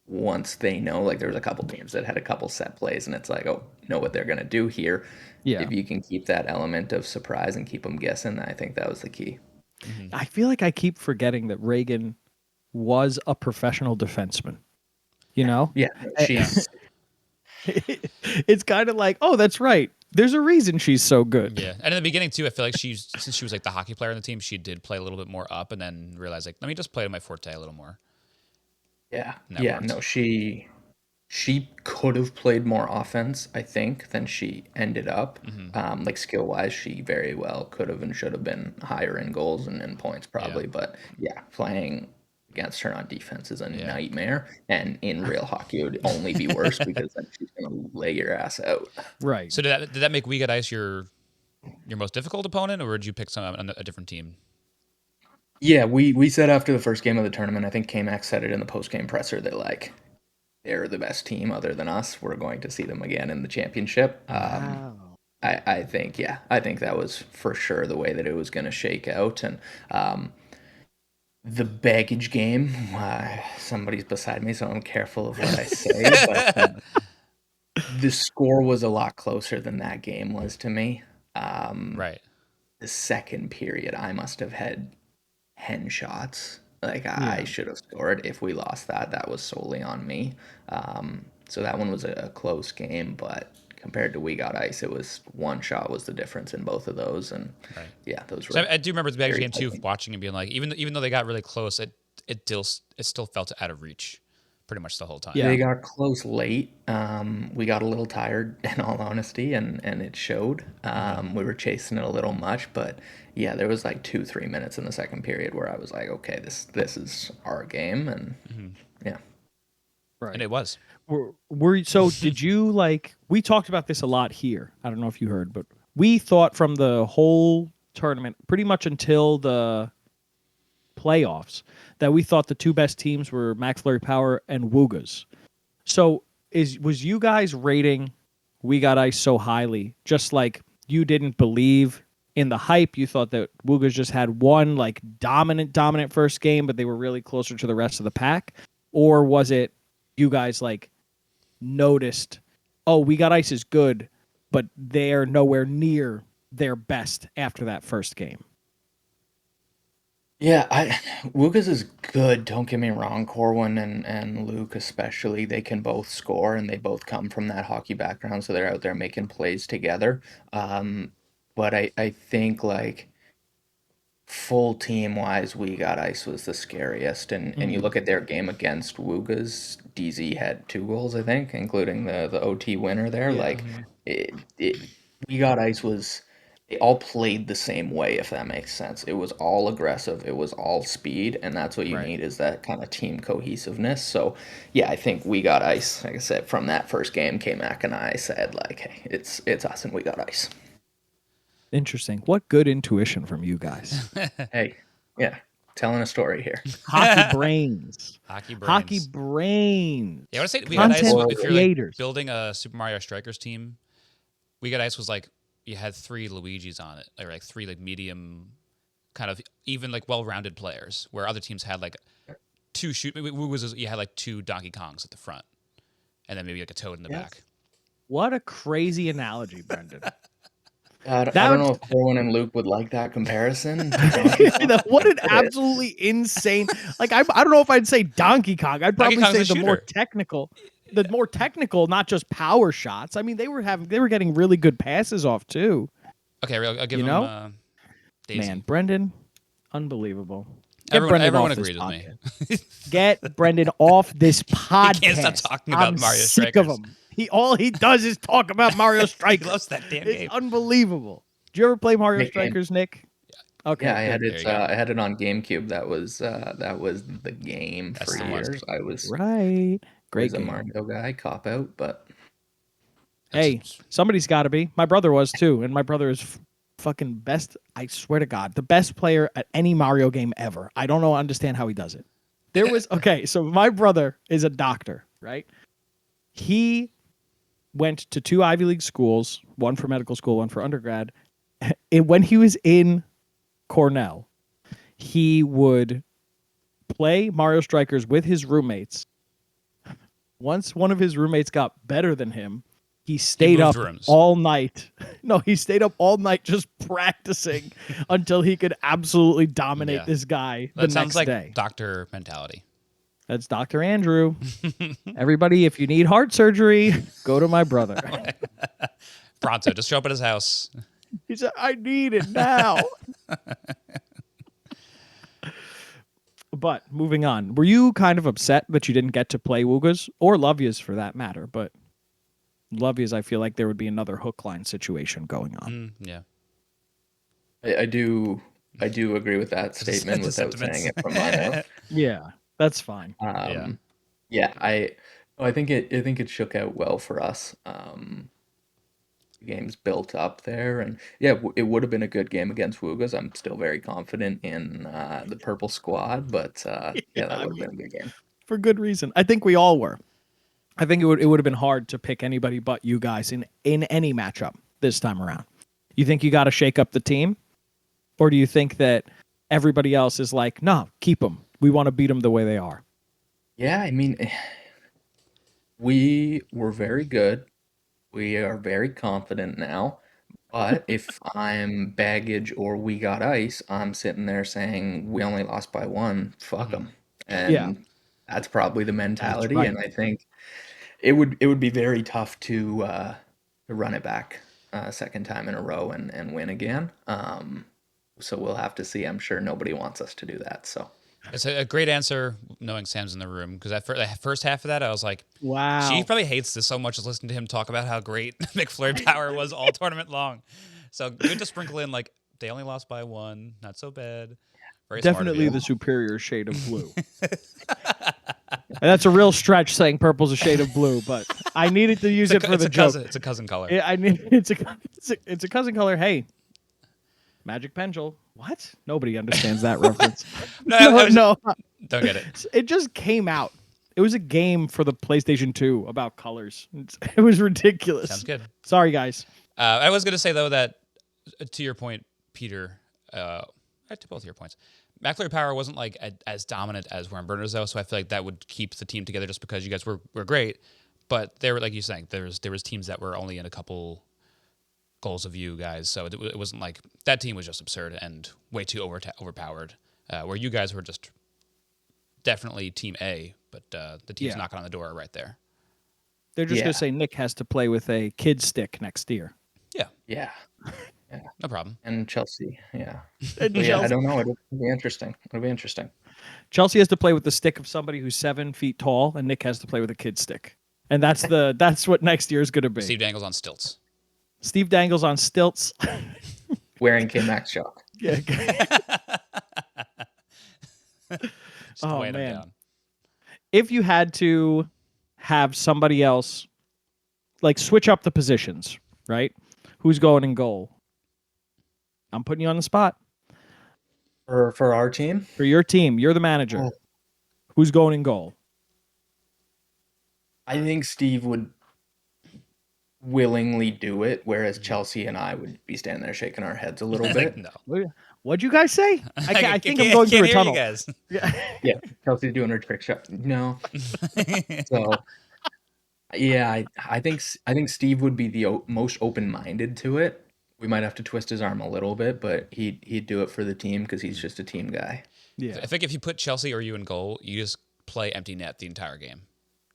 Speaker 3: once they know. Like there was a couple teams that had a couple set plays, and it's like, oh, know what they're gonna do here.
Speaker 1: Yeah,
Speaker 3: If you can keep that element of surprise and keep them guessing, I think that was the key.
Speaker 2: Mhm.
Speaker 1: I feel like I keep forgetting that Reagan was a professional defenseman. You know,
Speaker 3: Yeah,
Speaker 2: Yeah.
Speaker 3: she's
Speaker 1: it's kind of like, oh, that's right. There's a reason she's so good.
Speaker 2: Yeah, and in the beginning too, I feel like since she was like the hockey player on the team, she did play a little bit more up, and then realized like, let me just play to my forte a little more.
Speaker 3: yeah,
Speaker 2: And that
Speaker 3: yeah.
Speaker 2: worked.
Speaker 3: No, she could have played more offense, I think, than she ended up.
Speaker 2: Hmm.
Speaker 3: Like skill wise, she very well could have and should have been higher in goals and in points
Speaker 2: Yeah,
Speaker 3: probably. But yeah, playing against her on defense is a
Speaker 2: yeah.
Speaker 3: nightmare. And in real hockey, it would only be worse because then she's gonna lay your ass out.
Speaker 1: Right.
Speaker 2: So did that make We Got Ice your most difficult opponent, or did you pick some on a different team?
Speaker 3: Yeah, we said after the first game of the tournament, I think K-Max said it in the post game presser that like they're the best team other than us. We're going to see them again in the championship.
Speaker 1: Wow.
Speaker 3: I think, yeah, I think that was for sure the way that it was going to shake out. And The baggage game. Somebody's beside me, so I'm careful of what I say. But the score was a lot closer than that game was to me. Um,
Speaker 2: Right.
Speaker 3: the second period, I must have had 10 shots. Like I
Speaker 1: Yeah.
Speaker 3: should have scored. If we lost that, that was solely on me. So that one was a close game, but compared to We Got Ice, it was one shot was the difference in both of those, and
Speaker 2: Right.
Speaker 3: yeah, those
Speaker 2: So
Speaker 3: were
Speaker 2: I do remember the Baggage
Speaker 3: very
Speaker 2: game
Speaker 3: tight
Speaker 2: too,
Speaker 3: games.
Speaker 2: watching and being like, even though they got really close, it still felt out of reach, pretty much the whole time.
Speaker 1: Yeah.
Speaker 3: They got close late. We got a little tired, in all honesty, and it showed. We were chasing it a little much, but yeah, there was like 2-3 minutes in the second period where I was like, okay, this is our game, and
Speaker 2: Hmm.
Speaker 3: yeah.
Speaker 2: And
Speaker 1: Right.
Speaker 2: it was.
Speaker 1: So did you like we talked about this a lot here. I don't know if you heard, but we thought from the whole tournament pretty much until the playoffs that we thought the two best teams were MacFlurry Power and Woogas. So was you guys rating We Got Ice so highly just like you didn't believe in the hype? You thought that Woogas just had one like dominant first game, but they were really closer to the rest of the pack? Or was it you guys like noticed, oh, We Got Ice is good, but they're nowhere near their best after that first game?
Speaker 3: Yeah, Lucas is good, don't get me wrong. Corwin and Luke especially, they can both score and they both come from that hockey background, so they're out there making plays together. But I think like full team wise, We Got Ice was the scariest. And you
Speaker 1: Mm,
Speaker 3: look at their game against Woogas, DZ had 2 goals, I think, including the OT winner there.
Speaker 1: yeah.
Speaker 3: Like
Speaker 2: Hmm.
Speaker 3: it We Got Ice was they all played the same way, if that makes sense. It was all aggressive, it was all speed, and that's what you
Speaker 1: Right.
Speaker 3: need is that kind of team cohesiveness. So yeah, I think We Got Ice, like I said, from that first game, K-Mac and I said like, hey, it's us and We Got Ice.
Speaker 1: Interesting. What good intuition from you guys.
Speaker 3: Hey, yeah, telling a story here.
Speaker 1: Hockey brains.
Speaker 2: Hockey
Speaker 1: Hockey
Speaker 2: brains.
Speaker 1: brains.
Speaker 2: Yeah, I want to say We Got Ice.
Speaker 1: Content
Speaker 3: Totally.
Speaker 2: If you're like
Speaker 1: creators.
Speaker 2: building a Super Mario Strikers team, We Got Ice was like you had three Luigis on it, or like three like medium, kind of even like well-rounded players. Where other teams had like two shoot. You had like two Donkey Kongs at the front, and then maybe like a Toad in the
Speaker 3: Yeah.
Speaker 2: back.
Speaker 1: What a crazy analogy, Brendan.
Speaker 3: I
Speaker 1: That
Speaker 3: don't
Speaker 1: would,
Speaker 3: know if Corwin and Luke would like that comparison to Donkey Kong.
Speaker 1: what an
Speaker 3: But
Speaker 1: absolutely insane. Like I don't know if I'd say Donkey Kong. I'd
Speaker 2: Donkey
Speaker 1: probably
Speaker 2: Kong's
Speaker 1: say
Speaker 2: a
Speaker 1: the more
Speaker 2: shooter.
Speaker 1: technical, not just power shots. I mean, they were getting really good passes off too.
Speaker 2: Okay, I'll give
Speaker 1: You
Speaker 2: him
Speaker 1: know,
Speaker 2: Daisy.
Speaker 1: man, Brendan, unbelievable. Get
Speaker 2: Everyone,
Speaker 1: Brendan
Speaker 2: everyone
Speaker 1: off this
Speaker 2: agreed with me.
Speaker 1: podcast. Get Brendan off this
Speaker 2: He
Speaker 1: podcast.
Speaker 2: can't stop talking about
Speaker 1: I'm
Speaker 2: Mario
Speaker 1: sick of
Speaker 2: Strikers.
Speaker 1: him. All he does is talk about Mario
Speaker 2: He
Speaker 1: Strikers.
Speaker 2: loves that damn
Speaker 1: It's
Speaker 2: game.
Speaker 1: unbelievable. Did you ever play Mario
Speaker 3: Nick game.
Speaker 1: Strikers, Nick? Okay,
Speaker 3: Yeah, I had
Speaker 1: good.
Speaker 2: There you go.
Speaker 3: I had it on GameCube. That was the game
Speaker 2: That's
Speaker 3: for
Speaker 2: the one.
Speaker 3: years. I was
Speaker 1: Right. Great
Speaker 3: always a
Speaker 1: game.
Speaker 3: Mario guy, cop out, but
Speaker 1: Hey, somebody's got to be. My brother was too, and my brother is fucking best. I swear to God, the best player at any Mario game ever. I don't know, understand how he does it. There was okay. So my brother is a doctor, right? He went to 2 Ivy League schools, one for medical school, one for undergrad. And when he was in Cornell, he would play Mario Strikers with his roommates. Once one of his roommates got better than him, he stayed
Speaker 2: moved
Speaker 1: up
Speaker 2: rooms.
Speaker 1: all night. No, he stayed up all night just practicing until he could absolutely dominate
Speaker 2: Yeah.
Speaker 1: this guy
Speaker 2: That
Speaker 1: the
Speaker 2: sounds
Speaker 1: next
Speaker 2: like
Speaker 1: day.
Speaker 2: doctor mentality.
Speaker 1: That's Dr. Andrew. Everybody, if you need heart surgery, go to my brother.
Speaker 2: Pronto, just show up at his house.
Speaker 1: He said, I need it now. But moving on, were you kind of upset that you didn't get to play Woogas or Lovias for that matter? But Lovias, I feel like there would be another hook line situation going on.
Speaker 2: Yeah.
Speaker 3: I do agree with that statement
Speaker 2: The
Speaker 3: without saying
Speaker 2: sentiments.
Speaker 3: it from my mouth.
Speaker 1: Yeah, that's fine.
Speaker 2: Yeah.
Speaker 3: Yeah, I think it shook out well for us. The game's built up there, and yeah, it would have been a good game against Woogas. I'm still very confident in the purple squad, but yeah, that
Speaker 1: I
Speaker 3: would have
Speaker 1: mean,
Speaker 3: been a good game.
Speaker 1: for good reason. I think we all were. I think it would have been hard to pick anybody but you guys in any matchup this time around. You think you got to shake up the team, or do you think that everybody else is like, no, keep them. We want to beat them the way they are.
Speaker 3: Yeah, I mean, we were very good. We are very confident now. But if I'm baggage or we got ice, I'm sitting there saying we only lost by one. Fuck them.
Speaker 1: Yeah,
Speaker 3: And that's probably the
Speaker 1: that's
Speaker 3: mentality.
Speaker 1: right.
Speaker 3: And I think it would be very tough to run it back second time in a row and win again. So we'll have to see. I'm sure nobody wants us to do that. So
Speaker 2: It's a great answer knowing Sam's in the room because the first half of that, I was like, she
Speaker 1: Wow.
Speaker 2: probably hates this so much, just listening to him talk about how great McFlurry Power was all tournament long. So good to sprinkle in, like, they only lost by one. Not so bad. Very smart of
Speaker 1: Definitely
Speaker 2: you.
Speaker 1: the superior shade of blue. And that's a real stretch saying purple's a shade of blue, but I needed to use it for the joke.
Speaker 2: It's a cousin color.
Speaker 1: I need it's a cousin color. Hey, Magic Pendulum. What? Nobody understands that reference.
Speaker 2: No, don't get it.
Speaker 1: It just came out. It was a game for the PlayStation 2 about colors. It was ridiculous.
Speaker 2: Sounds good.
Speaker 1: Sorry, guys.
Speaker 2: I was going to say, though, that to your point, Peter, to both your points, MacFlurry Power wasn't like as dominant as Worm Burners, though, so I feel like that would keep the team together just because you guys were great. But there were, like you saying, there was teams that were only in a couple goals of you guys, so it wasn't like that team was just absurd and way too overpowered. Where you guys were just definitely Team A, but the teams knocking on the door are right there.
Speaker 1: They're just going to say Nick has to play with a kid stick next year.
Speaker 2: Yeah.
Speaker 3: yeah,
Speaker 2: No problem.
Speaker 3: and Chelsea, yeah.
Speaker 1: And
Speaker 3: But yeah, I
Speaker 1: Chelsea,
Speaker 3: don't know. It'll be interesting. It'll be interesting.
Speaker 1: Chelsea has to play with the stick of somebody who's 7 feet tall, and Nick has to play with a kid stick. And that's what next year is going to be.
Speaker 2: Steve Dangle's on stilts.
Speaker 1: Steve Dangle's on stilts.
Speaker 3: Wearing K-Max shock.
Speaker 1: Yeah.
Speaker 2: Just
Speaker 1: Oh,
Speaker 2: weighing him
Speaker 1: man.
Speaker 2: down.
Speaker 1: If you had to have somebody else, like switch up the positions, right? Who's going in goal? I'm putting you on the spot.
Speaker 3: For our team,
Speaker 1: For your team, you're the manager.
Speaker 3: Oh.
Speaker 1: Who's going in goal?
Speaker 3: I think Steve would willingly do it, whereas Chelsea and I would be standing there shaking our heads a little bit.
Speaker 2: No.
Speaker 1: What'd you guys say? I think I'm
Speaker 2: can't-
Speaker 1: going
Speaker 2: can't
Speaker 1: through a
Speaker 2: hear
Speaker 1: tunnel.
Speaker 2: You guys.
Speaker 1: Yeah.
Speaker 3: Yeah, Chelsea doing her trick shot. No. So, yeah, I think Steve would be the most open-minded to it. We might have to twist his arm a little bit, but he'd do it for the team because he's just a team guy.
Speaker 1: Yeah.
Speaker 2: I think if you put Chelsea or you in goal, you just play empty net the entire game.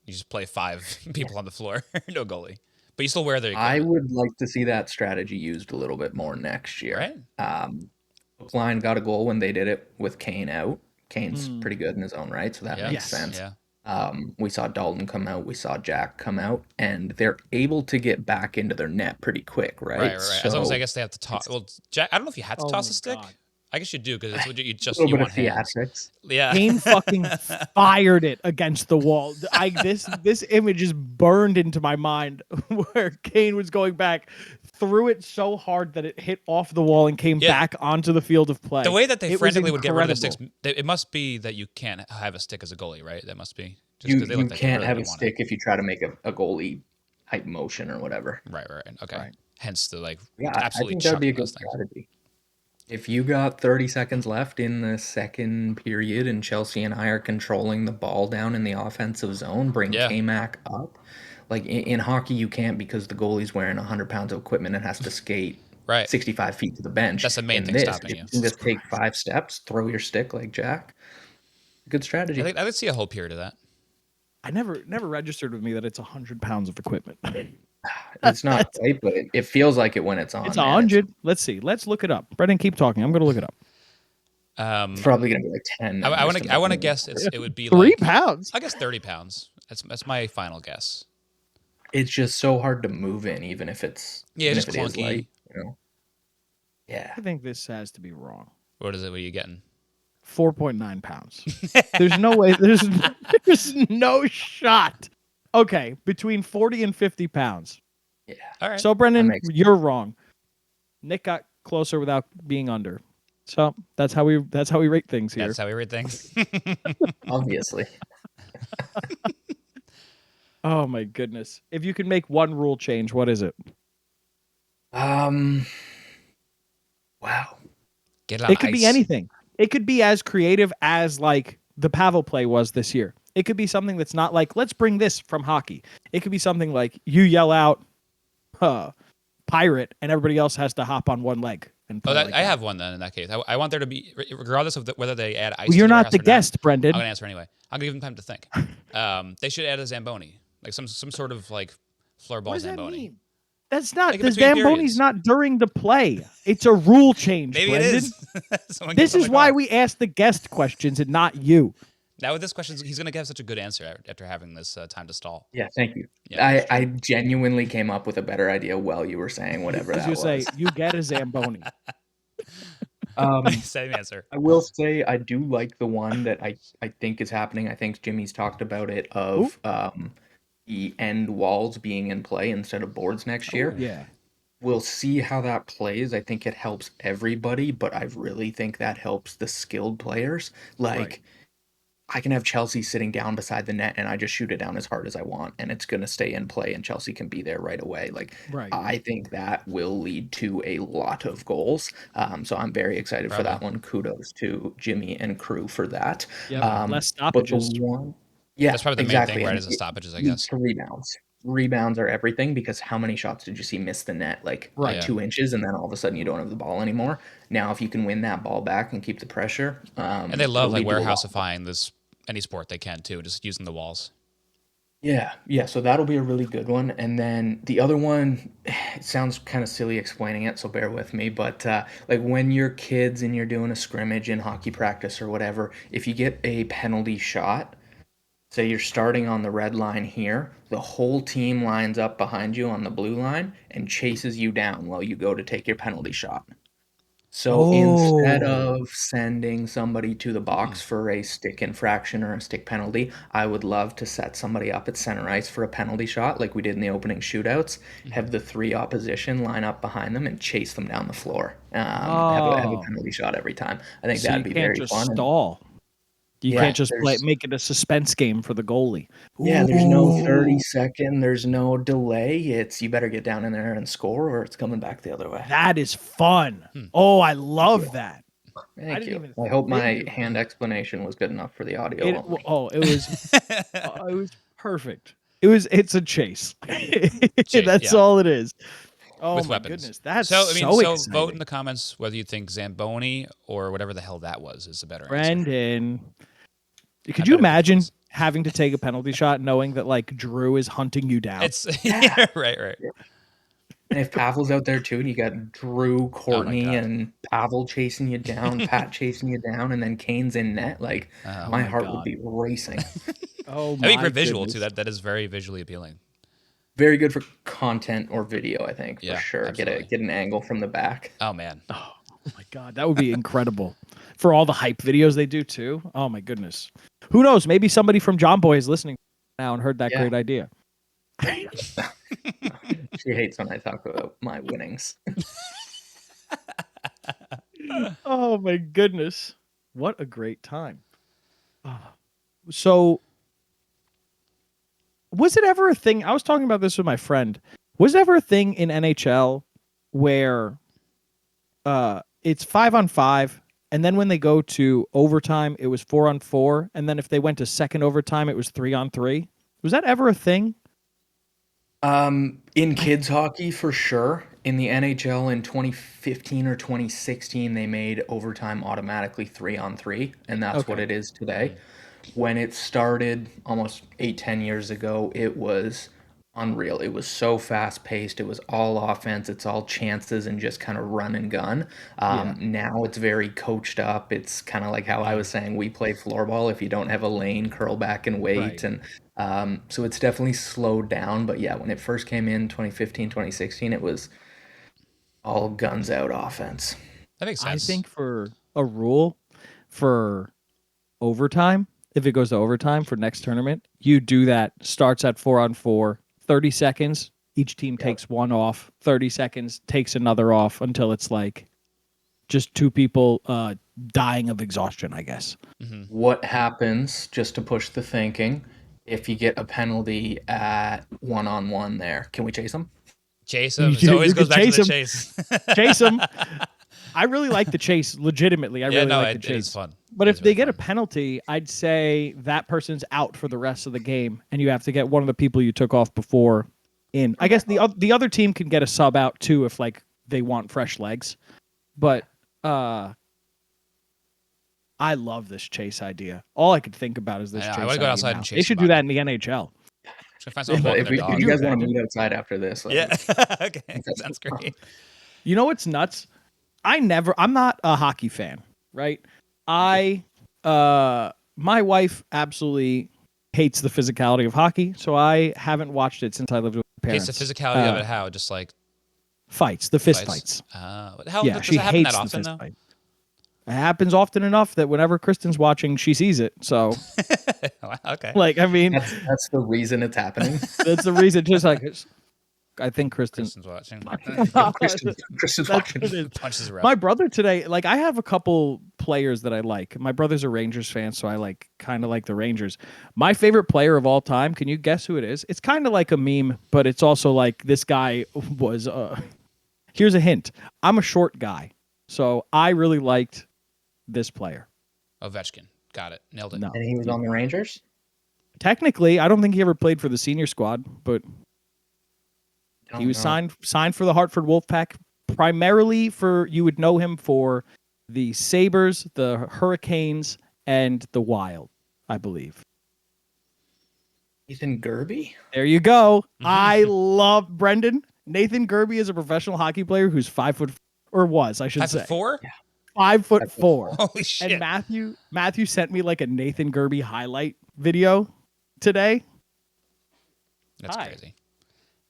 Speaker 2: You just play 5 people on the floor, no goalie, but you still wear the
Speaker 3: I
Speaker 2: equipment.
Speaker 3: would like to see that strategy used a little bit more next year.
Speaker 2: Right?
Speaker 3: Line got a goal when they did it with Kane out. Kane's pretty good in his own right, so that
Speaker 2: Yeah.
Speaker 3: makes sense.
Speaker 2: Yeah.
Speaker 3: We saw Dalton come out, we saw Jack come out, and they're able to get back into their net pretty quick, right?
Speaker 2: Right. As long as I guess they have to toss. Well, Jack, I don't know if you had to
Speaker 1: Oh
Speaker 2: toss
Speaker 1: my
Speaker 2: a stick.
Speaker 1: God.
Speaker 2: I guess you do because it's what you
Speaker 3: A
Speaker 2: just
Speaker 3: little
Speaker 2: you
Speaker 3: bit
Speaker 2: want
Speaker 3: of
Speaker 2: hands.
Speaker 3: theatrics.
Speaker 2: Yeah.
Speaker 1: Kane fucking fired it against the wall. This image is burned into my mind where Kane was going back, threw it so hard that it hit off the wall and came back onto the field of play.
Speaker 2: The way that they
Speaker 1: It was
Speaker 2: frantically would get rid of the
Speaker 1: incredible.
Speaker 2: sticks, it must be that you can't have a stick as a goalie, right? That must be. Just
Speaker 3: You
Speaker 2: 'cause they look like they
Speaker 3: can't
Speaker 2: really
Speaker 3: have a
Speaker 2: want
Speaker 3: stick if you try to make a goalie type motion or whatever.
Speaker 2: it. Right. Okay.
Speaker 1: Right.
Speaker 2: Hence the
Speaker 3: Yeah, I
Speaker 2: absolutely
Speaker 3: think that'd be a
Speaker 2: chucking
Speaker 3: good
Speaker 2: those things.
Speaker 3: strategy. If you got 30 seconds left in the second period and Chelsea and I are controlling the ball down in the offensive zone, bring
Speaker 2: Yeah.
Speaker 3: K-Mac up. Like in hockey, you can't because the goalie's wearing 100 pounds of equipment and has to skate
Speaker 2: Right.
Speaker 3: 65 feet to the bench.
Speaker 2: That's the main
Speaker 3: In
Speaker 2: thing
Speaker 3: this,
Speaker 2: stopping
Speaker 3: if
Speaker 2: you.
Speaker 3: you can just take 5 steps, throw your stick like Jack. Good strategy.
Speaker 2: I would see a whole period of that.
Speaker 1: I never registered with me that it's 100 pounds of equipment.
Speaker 3: It's not quite, but it feels like it when it's on.
Speaker 1: It's
Speaker 3: man.
Speaker 1: 100. Let's see. Let's look it up. Brendan, keep talking. I'm going to look it up.
Speaker 3: It's probably gonna be like 10.
Speaker 2: I
Speaker 3: numbers to
Speaker 2: want to
Speaker 3: make
Speaker 2: guess it would be
Speaker 1: 3
Speaker 2: like
Speaker 1: pounds.
Speaker 2: I guess 30 pounds. That's my final guess.
Speaker 3: It's just so hard to move in, even if it's
Speaker 2: Yeah,
Speaker 3: even
Speaker 2: just
Speaker 3: if it is
Speaker 2: clunky.
Speaker 3: light, you know. Yeah.
Speaker 1: I think this has to be wrong.
Speaker 2: What is it? What are you getting?
Speaker 1: 4.9 pounds. There's no way. There's no shot. Okay, between 40 and 50 pounds.
Speaker 3: Yeah.
Speaker 2: All right.
Speaker 1: So, Brendan,
Speaker 3: makes sense.
Speaker 1: you're wrong. Nick got closer without being under. So that's how we rate things here.
Speaker 2: That's how we read things.
Speaker 3: Obviously.
Speaker 1: Oh my goodness! If you could make one rule change, what is it?
Speaker 3: Wow.
Speaker 2: Get it on
Speaker 1: It could be
Speaker 2: ice.
Speaker 1: anything. It could be as creative as like the Pavel play was this year. It could be something that's not like, let's bring this from hockey. It could be something like you yell out pirate and everybody else has to hop on one leg and play like
Speaker 2: I
Speaker 1: that.
Speaker 2: have one then in that case. I want there to be, regardless of whether they add ice
Speaker 1: Well,
Speaker 2: to
Speaker 1: you're
Speaker 2: the
Speaker 1: not
Speaker 2: warehouse
Speaker 1: the
Speaker 2: or
Speaker 1: guest, Brendan.
Speaker 2: I'm going to answer anyway. I'll give them time to think. They should add a Zamboni. Like some sort of like Floorball
Speaker 1: What does
Speaker 2: Zamboni.
Speaker 1: that mean? That's not,
Speaker 2: Like
Speaker 1: the
Speaker 2: between
Speaker 1: Zamboni's
Speaker 2: periods.
Speaker 1: not during the play. It's a rule change,
Speaker 2: Maybe
Speaker 1: Brendan.
Speaker 2: it is.
Speaker 1: This is why we ask the guest questions and not you.
Speaker 2: Now with this question, he's going to have such a good answer after having this time to stall.
Speaker 3: Yeah, thank you.
Speaker 2: Yeah,
Speaker 3: I genuinely came up with a better idea while you were saying whatever that was.
Speaker 1: Say, you get a Zamboni.
Speaker 2: Same answer.
Speaker 3: I will say I do like the one that I think is happening. I think Jimmy's talked about it of the end walls being in play instead of boards next year.
Speaker 1: Yeah.
Speaker 3: We'll see how that plays. I think it helps everybody, but I really think that helps the skilled players. Like,
Speaker 1: Right.
Speaker 3: I can have Chelsea sitting down beside the net and I just shoot it down as hard as I want and it's going to stay in play and Chelsea can be there right away. Like,
Speaker 1: Right.
Speaker 3: I think that will lead to a lot of goals. So I'm very excited for that one. Kudos to Jimmy and crew for that.
Speaker 1: Yeah, less
Speaker 3: But the
Speaker 1: stoppages.
Speaker 3: one, yeah,
Speaker 2: That's probably the
Speaker 3: exactly.
Speaker 2: main thing, right?
Speaker 3: And
Speaker 2: Is the stoppages, I guess.
Speaker 3: to rebounds. Rebounds are everything because how many shots did you see miss the net? Like
Speaker 1: Right.
Speaker 3: 2 inches, and then all of a sudden you don't have the ball anymore. Now, if you can win that ball back and keep the pressure,
Speaker 2: And they love
Speaker 3: it'll
Speaker 2: like
Speaker 3: lead to a lot.
Speaker 2: warehousifying this any sport they can too, just using the walls.
Speaker 3: Yeah, so that'll be a really good one. And then the other one, it sounds kind of silly explaining it, so bear with me. But like when you're kids and you're doing a scrimmage in hockey practice or whatever, if you get a penalty shot, say you're starting on the red line here, the whole team lines up behind you on the blue line and chases you down while you go to take your penalty shot. So instead of sending somebody to the box for a stick infraction or a stick penalty, I would love to set somebody up at center ice for a penalty shot like we did in the opening shootouts, have the 3 opposition line up behind them and chase them down the floor. Have a penalty shot every time. I think
Speaker 1: So
Speaker 3: that'd
Speaker 1: you
Speaker 3: be
Speaker 1: can't
Speaker 3: very
Speaker 1: just
Speaker 3: fun.
Speaker 1: stall. You
Speaker 3: Yeah,
Speaker 1: can't just
Speaker 3: there's-
Speaker 1: make it a suspense game for the goalie.
Speaker 3: Yeah, there's no
Speaker 1: Ooh.
Speaker 3: 30-second, there's no delay. It's you better get down in there and score or it's coming back the other way.
Speaker 1: That is fun. Oh, I love that.
Speaker 3: Thank
Speaker 1: didn't
Speaker 3: you.
Speaker 1: even
Speaker 3: I hope my
Speaker 1: think of
Speaker 3: hand explanation was good enough for the audio only.
Speaker 1: It was perfect. It's a chase.
Speaker 2: Chase,
Speaker 1: That's
Speaker 2: yeah.
Speaker 1: all it is. Oh
Speaker 2: With
Speaker 1: my
Speaker 2: weapons.
Speaker 1: goodness, that's
Speaker 2: so
Speaker 1: exciting.
Speaker 2: vote in the comments whether you think Zamboni or whatever the hell that was is the better answer.
Speaker 1: Brendan, could
Speaker 2: I
Speaker 1: you
Speaker 2: bet it
Speaker 1: imagine
Speaker 2: was.
Speaker 1: having to take a penalty shot knowing that like Drew is hunting you down?
Speaker 2: It's yeah, right.
Speaker 3: And if Pavel's out there too, and you got Drew, Courtney,
Speaker 2: God.
Speaker 3: and Pavel chasing you down, Pat chasing you down, and then Kane's in net, like
Speaker 2: Oh
Speaker 3: my
Speaker 1: my
Speaker 3: heart
Speaker 1: God.
Speaker 3: would be racing.
Speaker 1: Oh
Speaker 2: That'd be
Speaker 1: my
Speaker 2: great visual
Speaker 1: goodness.
Speaker 2: too. That is very visually appealing.
Speaker 3: Very good for content or video, I think,
Speaker 2: Yeah,
Speaker 3: for sure.
Speaker 2: absolutely.
Speaker 3: Get an angle from the back.
Speaker 2: Oh man.
Speaker 1: Oh my God, that would be incredible for all the hype videos they do too. Oh my goodness. Who knows? Maybe somebody from John Boy is listening now and heard that
Speaker 3: Yeah.
Speaker 1: great idea.
Speaker 3: She hates when I talk about my winnings.
Speaker 1: Oh my goodness. What a great time. So was it ever a thing? I was talking about this with my friend. Was it ever a thing in NHL where it's 5-on-5 and then when they go to overtime it was 4-on-4 and then if they went to second overtime it was 3-on-3? Was that ever a thing?
Speaker 3: In kids hockey for sure. In the NHL in 2015 or 2016, they made overtime automatically 3-on-3, and that's what
Speaker 1: Okay.
Speaker 3: it is today. When it started almost 8-10 years ago, it was unreal. It was so fast paced. It was all offense. It's all chances and just kind of run and gun.
Speaker 1: Yeah.
Speaker 3: Now it's very coached up. It's kind of like how I was saying we play floorball. If you don't have a lane, curl back and wait.
Speaker 1: Right.
Speaker 3: And so it's definitely slowed down. But yeah, when it first came in 2015, 2016, it was all guns out offense.
Speaker 2: That makes
Speaker 1: I
Speaker 2: sense.
Speaker 1: think for a rule for overtime, if it goes to overtime for next tournament, you do that. Starts at 4-on-4, 30 seconds. Each team takes one off. 30 seconds takes another off until it's like just two people dying of exhaustion, I guess.
Speaker 3: What happens, just to push the thinking, if you get a penalty at 1-on-1 there? Can we chase them?
Speaker 2: Chase him.
Speaker 1: You
Speaker 2: It always
Speaker 1: can
Speaker 2: goes back to
Speaker 1: chase
Speaker 2: the
Speaker 1: him.
Speaker 2: chase.
Speaker 1: Chase them. I really like the chase. Legitimately, I really like the chase.
Speaker 2: It is fun.
Speaker 1: But
Speaker 2: It
Speaker 1: if
Speaker 2: is
Speaker 1: they
Speaker 2: very
Speaker 1: get a
Speaker 2: fun.
Speaker 1: penalty, I'd say that person's out for the rest of the game, and you have to get one of the people you took off before in. I guess the other team can get a sub out too if like they want fresh legs. But I love this chase idea. All I could think about is this chase
Speaker 2: I want to go
Speaker 1: idea
Speaker 2: outside
Speaker 1: now.
Speaker 2: and chase
Speaker 1: They should do
Speaker 2: somebody.
Speaker 1: that in the NHL.
Speaker 2: Should find someone
Speaker 3: But
Speaker 2: walking
Speaker 3: if
Speaker 2: their
Speaker 3: you
Speaker 2: dog.
Speaker 3: guys want to
Speaker 1: imagine?
Speaker 3: meet outside after this,
Speaker 2: Yeah. Okay. Sounds great.
Speaker 1: You know what's nuts? I'm not a hockey fan, right? My wife absolutely hates the physicality of hockey, so I haven't watched it since I lived with my
Speaker 2: Hates
Speaker 1: parents.
Speaker 2: the physicality of it. How? Just like
Speaker 1: Fights, the fist fights.
Speaker 2: How
Speaker 1: Yeah,
Speaker 2: does
Speaker 1: she
Speaker 2: that happen
Speaker 1: hates
Speaker 2: that
Speaker 1: the
Speaker 2: often
Speaker 1: fist
Speaker 2: though?
Speaker 1: fight. It happens often enough that whenever Kristen's watching, she sees it. So,
Speaker 2: Okay.
Speaker 1: like, I mean,
Speaker 3: that's the reason it's happening.
Speaker 1: that's the reason. Just like, I think Kristen.
Speaker 2: Kristen's watching.
Speaker 3: Kristen's
Speaker 1: That's
Speaker 3: watching.
Speaker 1: what it is.
Speaker 2: Punches the ref.
Speaker 1: My brother today, like I have a couple players that I like. My brother's a Rangers fan, so I like kind of like the Rangers. My favorite player of all time, can you guess who it is? It's kind of like a meme, but it's also like this guy was here's a hint. I'm a short guy. So I really liked this player.
Speaker 2: Ovechkin. Got it. Nailed it.
Speaker 1: No.
Speaker 3: And he was on the Rangers?
Speaker 1: Technically, I don't think he ever played for the senior squad, but he was
Speaker 3: know.
Speaker 1: signed for the Hartford Wolfpack primarily for you would know him for the Sabres, the Hurricanes, and the Wild, I believe.
Speaker 3: Nathan Gerby?
Speaker 1: There you go. I love Brendan. Nathan Gerby is a professional hockey player who's 5 foot or was, I should say.
Speaker 2: 5'4"?
Speaker 1: 5'4".
Speaker 2: Holy shit.
Speaker 1: And Matthew sent me like a Nathan Gerby highlight video today.
Speaker 2: That's
Speaker 1: Hi.
Speaker 2: crazy.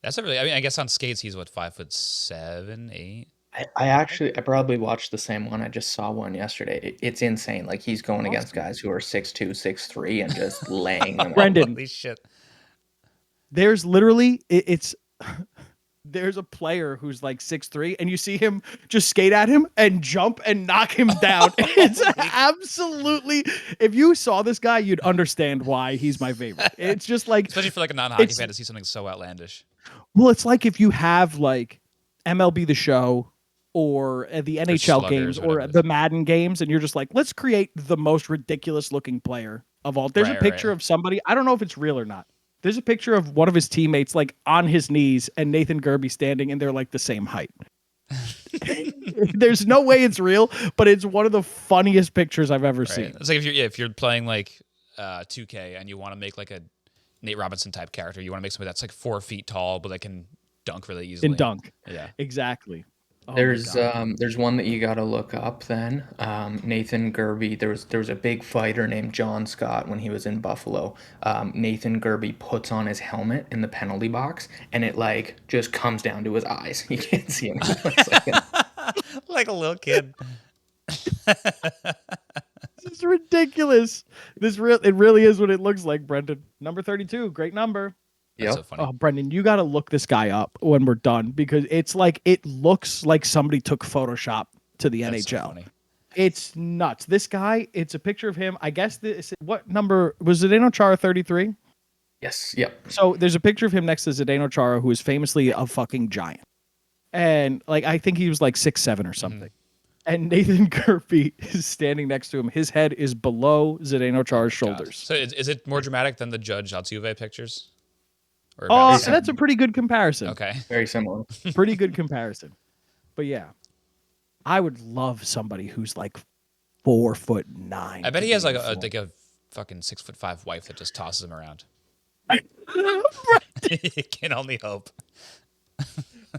Speaker 2: That's a really. I mean, I guess on skates he's what 5'7", 8.
Speaker 3: I probably watched the same one. I just saw one yesterday. It's insane. Like he's going against guys who are 6'2", 6'3", and just laying them.
Speaker 1: Brendan.
Speaker 2: Holy shit.
Speaker 1: There's literally it's there's a player who's like 6'3", and you see him just skate at him and jump and knock him down. It's absolutely, if you saw this guy, you'd understand why he's my favorite. It's just like,
Speaker 2: Especially for like a non-hockey
Speaker 1: it's-
Speaker 2: fan to see something so outlandish.
Speaker 1: well, it's like if you have like MLB The Show or the NHL games
Speaker 2: Sluggers,
Speaker 1: or
Speaker 2: whatever it
Speaker 1: the
Speaker 2: is.
Speaker 1: Madden games, and you're just like, let's create the most ridiculous looking player of all. There's a
Speaker 2: Right,
Speaker 1: picture
Speaker 2: right.
Speaker 1: of somebody, I don't know if it's real or not. There's a picture of one of his teammates like on his knees and Nathan Gerby standing, and they're like the same height. There's no way it's real, but it's one of the funniest pictures I've ever
Speaker 2: Right.
Speaker 1: seen.
Speaker 2: It's like if you're playing like 2K and you want to make like a Nate Robinson type character, you want to make somebody that's like 4 feet tall but they can dunk really easily.
Speaker 1: In dunk.
Speaker 2: Yeah.
Speaker 1: Exactly. Oh my
Speaker 3: There's
Speaker 1: God.
Speaker 3: there's one that you gotta look up then. Nathan Gerby. There was a big fighter named John Scott when he was in Buffalo. Nathan Gerby puts on his helmet in the penalty box, and it like just comes down to his eyes. You can't see him.
Speaker 2: Like a little kid.
Speaker 1: This is ridiculous. It really is what it looks like, Brendan. Number 32, great number.
Speaker 2: That's so
Speaker 3: Yep.
Speaker 2: funny.
Speaker 1: Oh, Brendan, you got to look this guy up when we're done because it's like it looks like somebody took Photoshop to the
Speaker 2: That's so
Speaker 1: NHL.
Speaker 2: funny.
Speaker 1: It's nuts. This guy, it's a picture of him. I guess what number was Zdeno Chara 33?
Speaker 3: Yes. Yep.
Speaker 1: So there's a picture of him next to Zdeno Chara, who is famously a fucking giant, and like I think he was like 6'7" or something. And Nathan Gerby is standing next to him. His head is below Zdeno Chara's
Speaker 2: God.
Speaker 1: shoulders.
Speaker 2: So is it more dramatic than the Judge Altuve pictures? Or
Speaker 1: Oh,
Speaker 2: about the same?
Speaker 1: that's a pretty good comparison.
Speaker 2: Okay.
Speaker 3: Very similar.
Speaker 1: Pretty good comparison. But yeah, I would love somebody who's like 4'9".
Speaker 2: I bet he has like a fucking 6'5" wife that just tosses him around. You can only hope.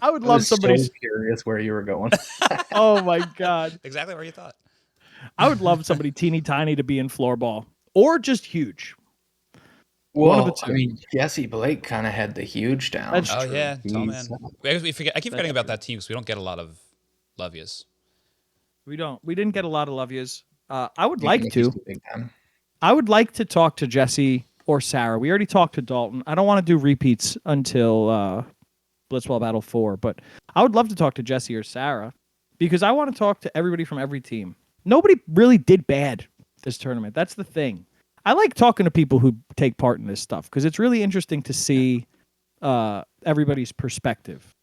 Speaker 1: I would
Speaker 3: I
Speaker 1: love
Speaker 3: was
Speaker 1: somebody.
Speaker 3: so curious where you were going.
Speaker 1: Oh my God.
Speaker 2: Exactly where you thought.
Speaker 1: I would love somebody teeny tiny to be in floorball or just huge. One of the two.
Speaker 3: I mean, Jesse Blake kind of had the huge down.
Speaker 1: That's
Speaker 2: Oh
Speaker 1: true.
Speaker 2: yeah, tall man.
Speaker 3: He's,
Speaker 2: I keep forgetting about that team because we don't get a lot of Lovias.
Speaker 1: We didn't get a lot of love yous. I would
Speaker 3: I
Speaker 1: like
Speaker 3: think he's
Speaker 1: to.
Speaker 3: too big time.
Speaker 1: I would like to talk to Jesse or Sarah. We already talked to Dalton. I don't want to do repeats until Blitzball Battle 4, but I would love to talk to Jesse or Sarah because I want to talk to everybody from every team. Nobody really did bad this tournament. That's the thing. I like talking to people who take part in this stuff because it's really interesting to see everybody's perspective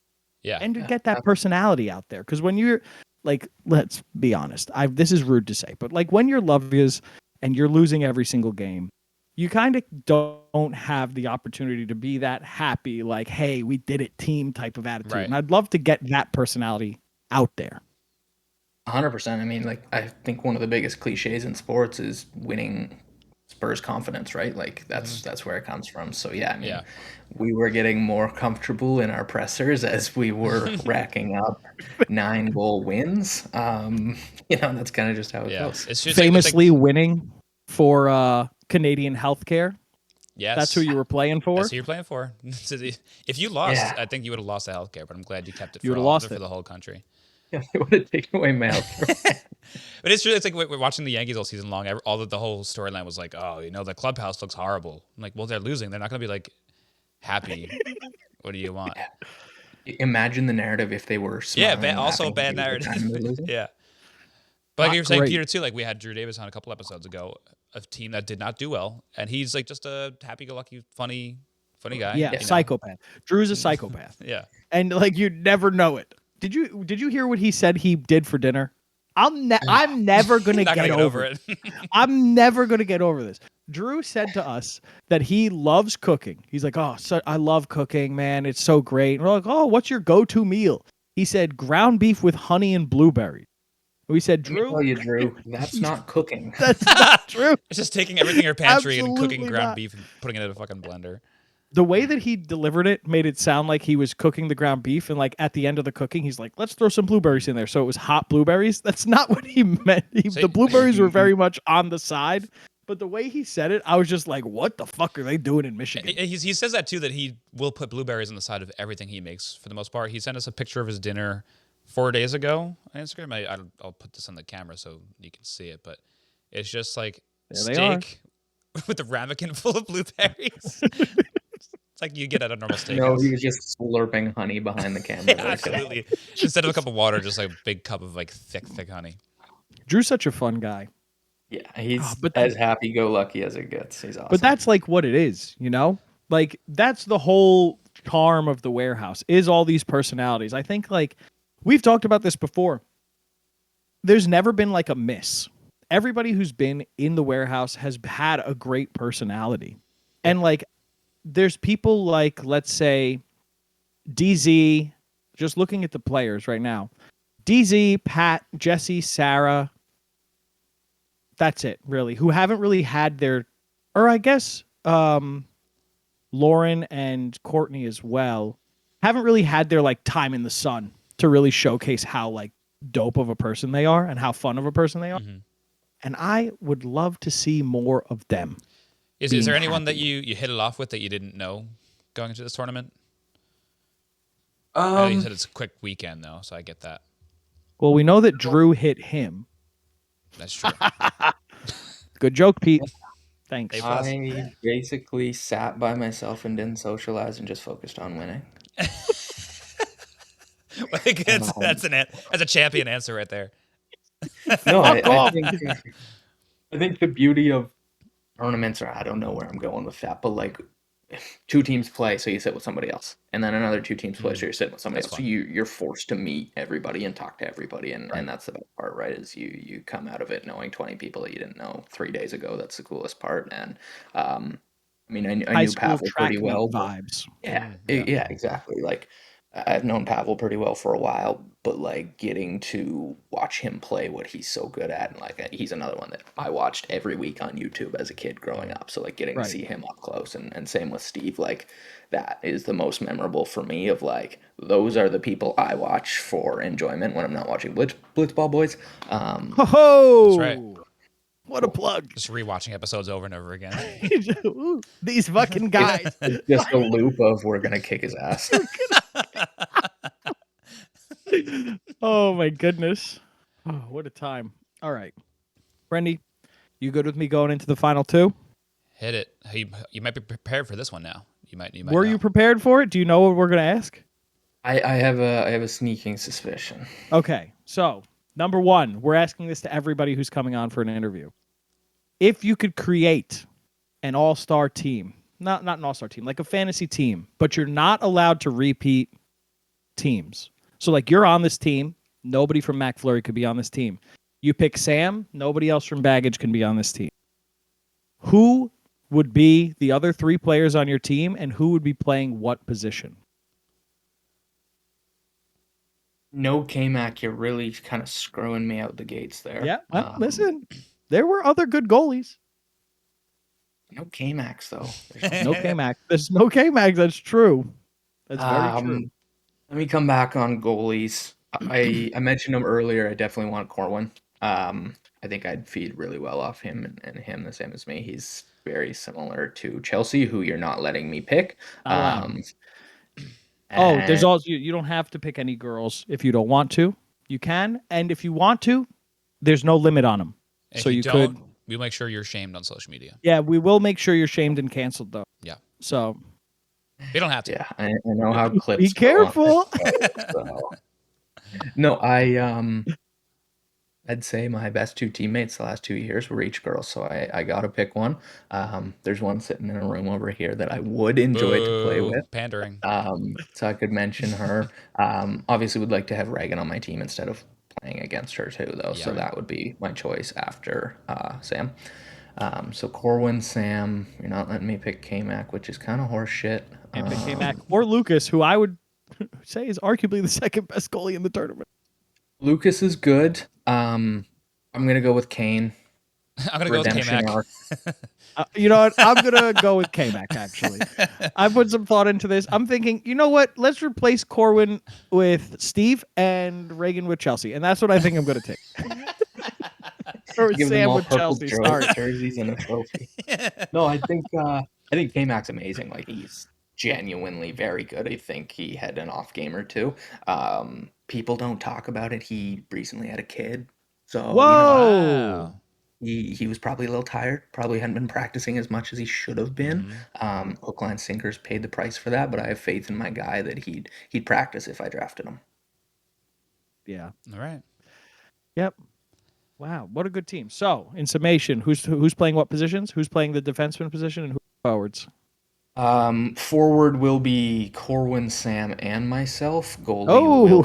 Speaker 2: Yeah.
Speaker 1: and to get that personality out there. Because when you're like, let's be honest. This is rude to say, but like when your love is and you're losing every single game, you kind of don't have the opportunity to be that happy, like, hey, we did it team type of attitude.
Speaker 2: Right.
Speaker 1: And I'd love to get that personality out there.
Speaker 3: 100%. I mean, like, I think one of the biggest cliches in sports is winning spurs confidence, right? Like that's where it comes from. So yeah, I mean,
Speaker 2: Yeah.
Speaker 3: we were getting more comfortable in our pressers as we were racking up 9-goal wins. That's kind of just how it
Speaker 2: Yeah.
Speaker 3: goes.
Speaker 2: It's just
Speaker 1: Famously winning for Canadian healthcare.
Speaker 2: yes.
Speaker 1: That's who you were playing for.
Speaker 2: That's who you're playing for. If you lost,
Speaker 3: Yeah.
Speaker 2: I think you would have lost the healthcare, but I'm glad you kept it
Speaker 1: You
Speaker 2: for
Speaker 1: would've lost
Speaker 2: for
Speaker 1: it.
Speaker 2: the whole country.
Speaker 3: Yeah, they would have taken away my healthcare.
Speaker 2: But it's true. It's like we're watching the Yankees all season long. The whole storyline was like, oh, the clubhouse looks horrible. I'm like, well, they're losing. They're not going to be like happy. What do you want?
Speaker 3: Imagine the narrative if they were smiling.
Speaker 2: Yeah,
Speaker 3: and
Speaker 2: also a
Speaker 3: laughing
Speaker 2: bad
Speaker 3: every time they're
Speaker 2: narrative.
Speaker 3: losing.
Speaker 2: Yeah. But like
Speaker 1: Not
Speaker 2: you were saying,
Speaker 1: great.
Speaker 2: Peter, too, like we had Drew Davis on a couple episodes ago, a team that did not do well. And he's like just a happy-go-lucky, funny guy.
Speaker 1: Yeah, psychopath. Drew's a psychopath.
Speaker 2: Yeah.
Speaker 1: And like you'd never know it. Did you hear what he said he did for dinner? I'm never gonna
Speaker 2: Not
Speaker 1: get
Speaker 2: gonna
Speaker 1: over it. I'm never gonna get over this. Drew said to us that he loves cooking. He's like, oh, I love cooking, man. It's so great. And we're like, oh, what's your go-to meal? He said ground beef with honey and blueberries. We said,
Speaker 3: Let me
Speaker 1: Drew,
Speaker 3: tell you, Drew, that's not cooking.
Speaker 1: that's not true.
Speaker 2: It's just taking everything in your pantry and cooking
Speaker 1: Absolutely
Speaker 2: ground
Speaker 1: not.
Speaker 2: beef and putting it in a fucking blender.
Speaker 1: The way that he delivered it made it sound like he was cooking the ground beef, and like at the end of the cooking, he's like, "Let's throw some blueberries in there." So it was hot blueberries. That's not what he meant. The blueberries were very much on the side, but the way he said it, I was just like, "What the fuck are they doing in Michigan?"
Speaker 2: He says that too, that he will put blueberries on the side of everything he makes for the most part. He sent us a picture of his dinner 4 days ago on Instagram. I'll put this on the camera so you can see it, but it's just like steak with a ramekin full of blueberries. It's like you get at a normal steakhouse.
Speaker 3: No, he was just slurping honey behind the camera.
Speaker 2: Yeah, absolutely. Instead of a cup of water, just like a big cup of like thick honey.
Speaker 1: Drew's such a fun guy.
Speaker 3: Yeah, he's as happy-go-lucky as it gets. He's awesome.
Speaker 1: But that's like what it is, you know? Like that's the whole charm of the warehouse is all these personalities. I think like we've talked about this before. There's never been like a miss. Everybody who's been in the warehouse has had a great personality. And like there's people like, let's say, DZ, just looking at the players right now. DZ, Pat, Jesse, Sarah. That's it, really. Who haven't really had their, or I guess Lauren and Courtney as well, haven't really had their like time in the sun to really showcase how like dope of a person they are and how fun of a person they are. Mm-hmm. And I would love to see more of them.
Speaker 2: Is there anyone that you hit it off with that you didn't know going into this tournament? I know you said it's a quick weekend though, so I get that.
Speaker 1: Well, we know that Drew hit him.
Speaker 2: That's true.
Speaker 1: Good joke, Pete. Thanks.
Speaker 3: I basically sat by myself and didn't socialize and just focused on winning.
Speaker 2: That's a champion answer right there.
Speaker 3: No, I think the beauty of tournaments, or I don't know where I'm going with that, but like two teams play, so you sit with somebody else, and then another two teams play, so you're sitting with somebody else. Fun. So you're forced to meet everybody and talk to everybody, and that's the best part, right? Is you come out of it knowing 20 people that you didn't know 3 days ago. That's the coolest part. And I mean, I knew Pavel pretty well.
Speaker 1: Vibes.
Speaker 3: Yeah, exactly. Like I've known Pavel pretty well for a while, but like getting to watch him play what he's so good at, and like he's another one that I watched every week on YouTube as a kid growing up. So like getting to see him up close, and same with Steve, like that is the most memorable for me. Of like those are the people I watch for enjoyment when I'm not watching Blitzball Boys.
Speaker 1: That's right. What a plug.
Speaker 2: Just rewatching episodes over and over again.
Speaker 1: These fucking guys.
Speaker 3: It's just a loop of we're going to kick his ass.
Speaker 1: Oh, my goodness. Oh, what a time. All right. Brendy, you good with me going into the final two?
Speaker 2: Hit it. You might be prepared for this one now. You might
Speaker 1: Were you prepared for it? Do you know what we're going to ask?
Speaker 3: I have a sneaking suspicion.
Speaker 1: Okay. So, number one, we're asking this to everybody who's coming on for an interview. If you could create an all-star team, not an all-star team, like a fantasy team, but you're not allowed to repeat teams. So like you're on this team Nobody from MacFlurry could be on this team. You pick Sam, nobody else from Baggage can be on this team. Who would be the other 3 players on your team, and who would be playing what position?
Speaker 3: No K-Mac, you're really kind of screwing me out the gates there.
Speaker 1: Yeah, well, listen, there were other good goalies.
Speaker 3: No K-Max, though.
Speaker 1: No K-Mac. There's no K-Mac. That's true. That's very true.
Speaker 3: Let me come back on goalies. I mentioned him earlier. I definitely want Corwin. I think I'd feed really well off him and him the same as me. He's very similar to Chelsea, who you're not letting me pick.
Speaker 1: Not allowed. There's
Speaker 3: And
Speaker 1: also you don't have to pick any girls if you don't want to. You can, and if you want to, there's no limit on them.
Speaker 2: If
Speaker 1: So you
Speaker 2: don't,
Speaker 1: could.
Speaker 2: we'll make sure you're shamed on social media.
Speaker 1: Yeah, we will make sure you're shamed and canceled though.
Speaker 2: Yeah.
Speaker 1: So
Speaker 2: They don't have to.
Speaker 3: yeah, I know how clips
Speaker 1: be
Speaker 3: go on
Speaker 1: careful.
Speaker 3: this show, so. No, I'd say my best 2 teammates the last 2 years were each girls, so I gotta pick one. There's one sitting in a room over here that I would enjoy to play
Speaker 2: Boo.
Speaker 3: with.
Speaker 2: Pandering.
Speaker 3: So I could mention her. Obviously would like to have Reagan on my team instead of playing against her too, though.
Speaker 2: Yeah,
Speaker 3: So
Speaker 2: right.
Speaker 3: that would be my choice after Sam. So Corwin, Sam, you're not letting me pick K-Mac, which is kind of horse shit.
Speaker 1: And pick K-Mac or Lucas, who I would say is arguably the second best goalie in the tournament.
Speaker 3: Lucas is good. I'm gonna go with Kane.
Speaker 2: I'm going to go with
Speaker 3: Redemption
Speaker 2: K-Mac.
Speaker 1: arc. You know what? I'm gonna go with K-Mac. Actually, I put some thought into this. I'm thinking, you know what? Let's replace Corwin with Steve and Reagan with Chelsea, and that's what I think I'm gonna take. Or
Speaker 3: Give them
Speaker 1: Sam
Speaker 3: all
Speaker 1: with
Speaker 3: purple
Speaker 1: Chelsea. Sorry.
Speaker 3: jerseys and a trophy. No, I think K-Mac's amazing. Like, he's genuinely very good. I think he had an off game or two. People don't talk about it. He recently had a kid, so
Speaker 1: Whoa!
Speaker 2: Wow.
Speaker 3: he was probably a little tired. Probably hadn't been practicing as much as he should have been. Hook, line, sinkers paid the price for that, but I have faith in my guy that he'd practice if I drafted him.
Speaker 1: Yeah.
Speaker 2: All right.
Speaker 1: Yep. Wow, what a good team. So, in summation, who's playing what positions? Who's playing the defenseman position and who's forwards?
Speaker 3: Forward will be Corwin, Sam, and myself. Goalie will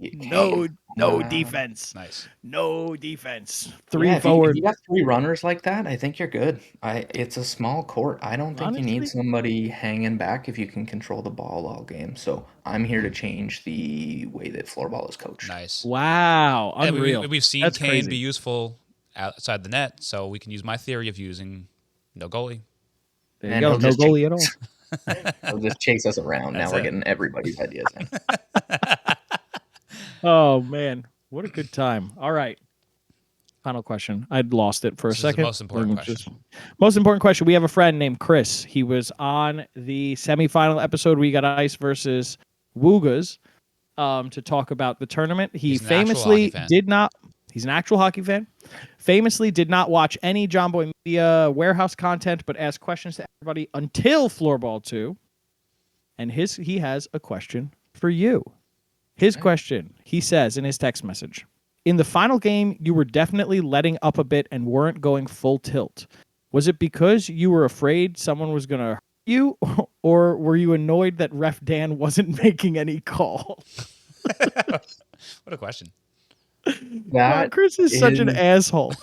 Speaker 3: be Kane.
Speaker 1: no defense.
Speaker 2: Nice.
Speaker 1: No defense. 3
Speaker 3: Yeah, if
Speaker 1: forward.
Speaker 3: you got 3 runners like that, I think you're good. It's a small court. I don't think you need
Speaker 1: Honestly?
Speaker 3: somebody hanging back if you can control the ball all game. So I'm here to change the way that floorball is coached.
Speaker 2: Nice.
Speaker 1: Wow,
Speaker 2: Yeah,
Speaker 1: unreal.
Speaker 2: we've seen
Speaker 1: That's
Speaker 2: Kane
Speaker 1: crazy.
Speaker 2: be useful outside the net, so we can use my theory of using no goalie.
Speaker 1: There you
Speaker 3: And
Speaker 1: go.
Speaker 3: he'll
Speaker 1: No
Speaker 3: just
Speaker 1: goalie at all.
Speaker 3: He'll just chase us around.
Speaker 2: That's
Speaker 3: Now we're
Speaker 2: it.
Speaker 3: getting everybody's ideas in.
Speaker 1: Oh man, what a good time. All right. Final question. I'd lost it for
Speaker 2: This
Speaker 1: a
Speaker 2: is the
Speaker 1: second.
Speaker 2: most important question.
Speaker 1: Most important question. We have a friend named Chris. He was on the semifinal episode We Got Ice versus Woogas to talk about the tournament. He
Speaker 2: He's an actual
Speaker 1: famously
Speaker 2: hockey fan.
Speaker 1: did not. He's an actual hockey fan. Famously did not watch any John Boy Media warehouse content, but asked questions to everybody until Floorball 2. And he has a question for you. His question, he says in his text message, in the final game, you were definitely letting up a bit and weren't going full tilt. Was it because you were afraid someone was going to hurt you, or were you annoyed that Ref Dan wasn't making any call?
Speaker 2: What a question.
Speaker 3: That
Speaker 1: Chris is such an asshole.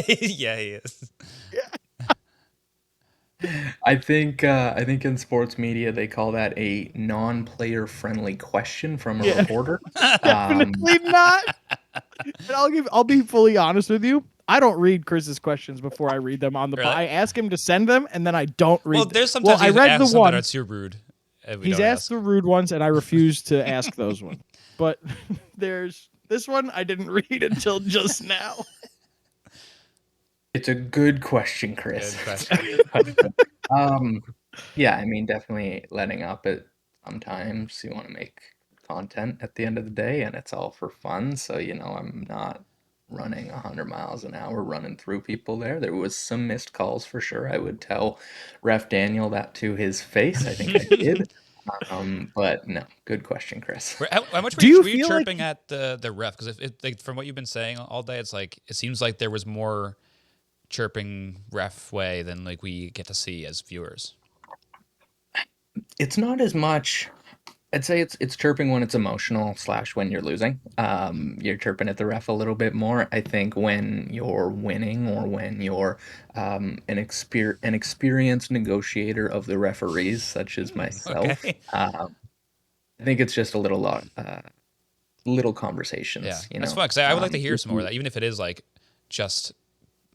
Speaker 2: Yeah, he is.
Speaker 3: I think in sports media they call that a non-player friendly question from a reporter.
Speaker 1: Definitely not. And I'll be fully honest with you. I don't read Chris's questions before I read them on the
Speaker 2: Really?
Speaker 1: I ask him to send them, and then I don't read.
Speaker 2: Well, there's sometimes
Speaker 1: I
Speaker 2: he's
Speaker 1: read
Speaker 2: asked
Speaker 1: the
Speaker 2: some
Speaker 1: one.
Speaker 2: that are too rude. and we
Speaker 1: He's
Speaker 2: don't
Speaker 1: asked
Speaker 2: ask.
Speaker 1: the rude ones, and I refuse to ask those ones. But there's this one I didn't read until just now.
Speaker 3: It's a good question, Chris.
Speaker 2: Good
Speaker 3: It's a good question. Yeah, I mean, definitely letting up at sometimes you want to make content at the end of the day, and it's all for fun. So, I'm not running 100 miles an hour running through people there. There was some missed calls for sure. I would tell Ref Daniel that to his face. I think I did. But no, good question, Chris.
Speaker 2: How much
Speaker 1: Do
Speaker 2: were
Speaker 1: you
Speaker 2: you
Speaker 1: feel like-
Speaker 2: chirping at the ref? Because like, from what you've been saying all day, it's like it seems like there was more chirping ref way than like we get to see as viewers.
Speaker 3: It's not as much I'd say it's chirping when it's emotional / when you're losing. You're chirping at the ref a little bit more. I think when you're winning or when you're an experienced negotiator of the referees, such as myself,
Speaker 2: Okay.
Speaker 3: I think it's just a little
Speaker 2: Yeah,
Speaker 3: conversations,
Speaker 2: that's fun because I would like to hear
Speaker 3: if
Speaker 2: some more of
Speaker 3: you
Speaker 2: that, even if it is like just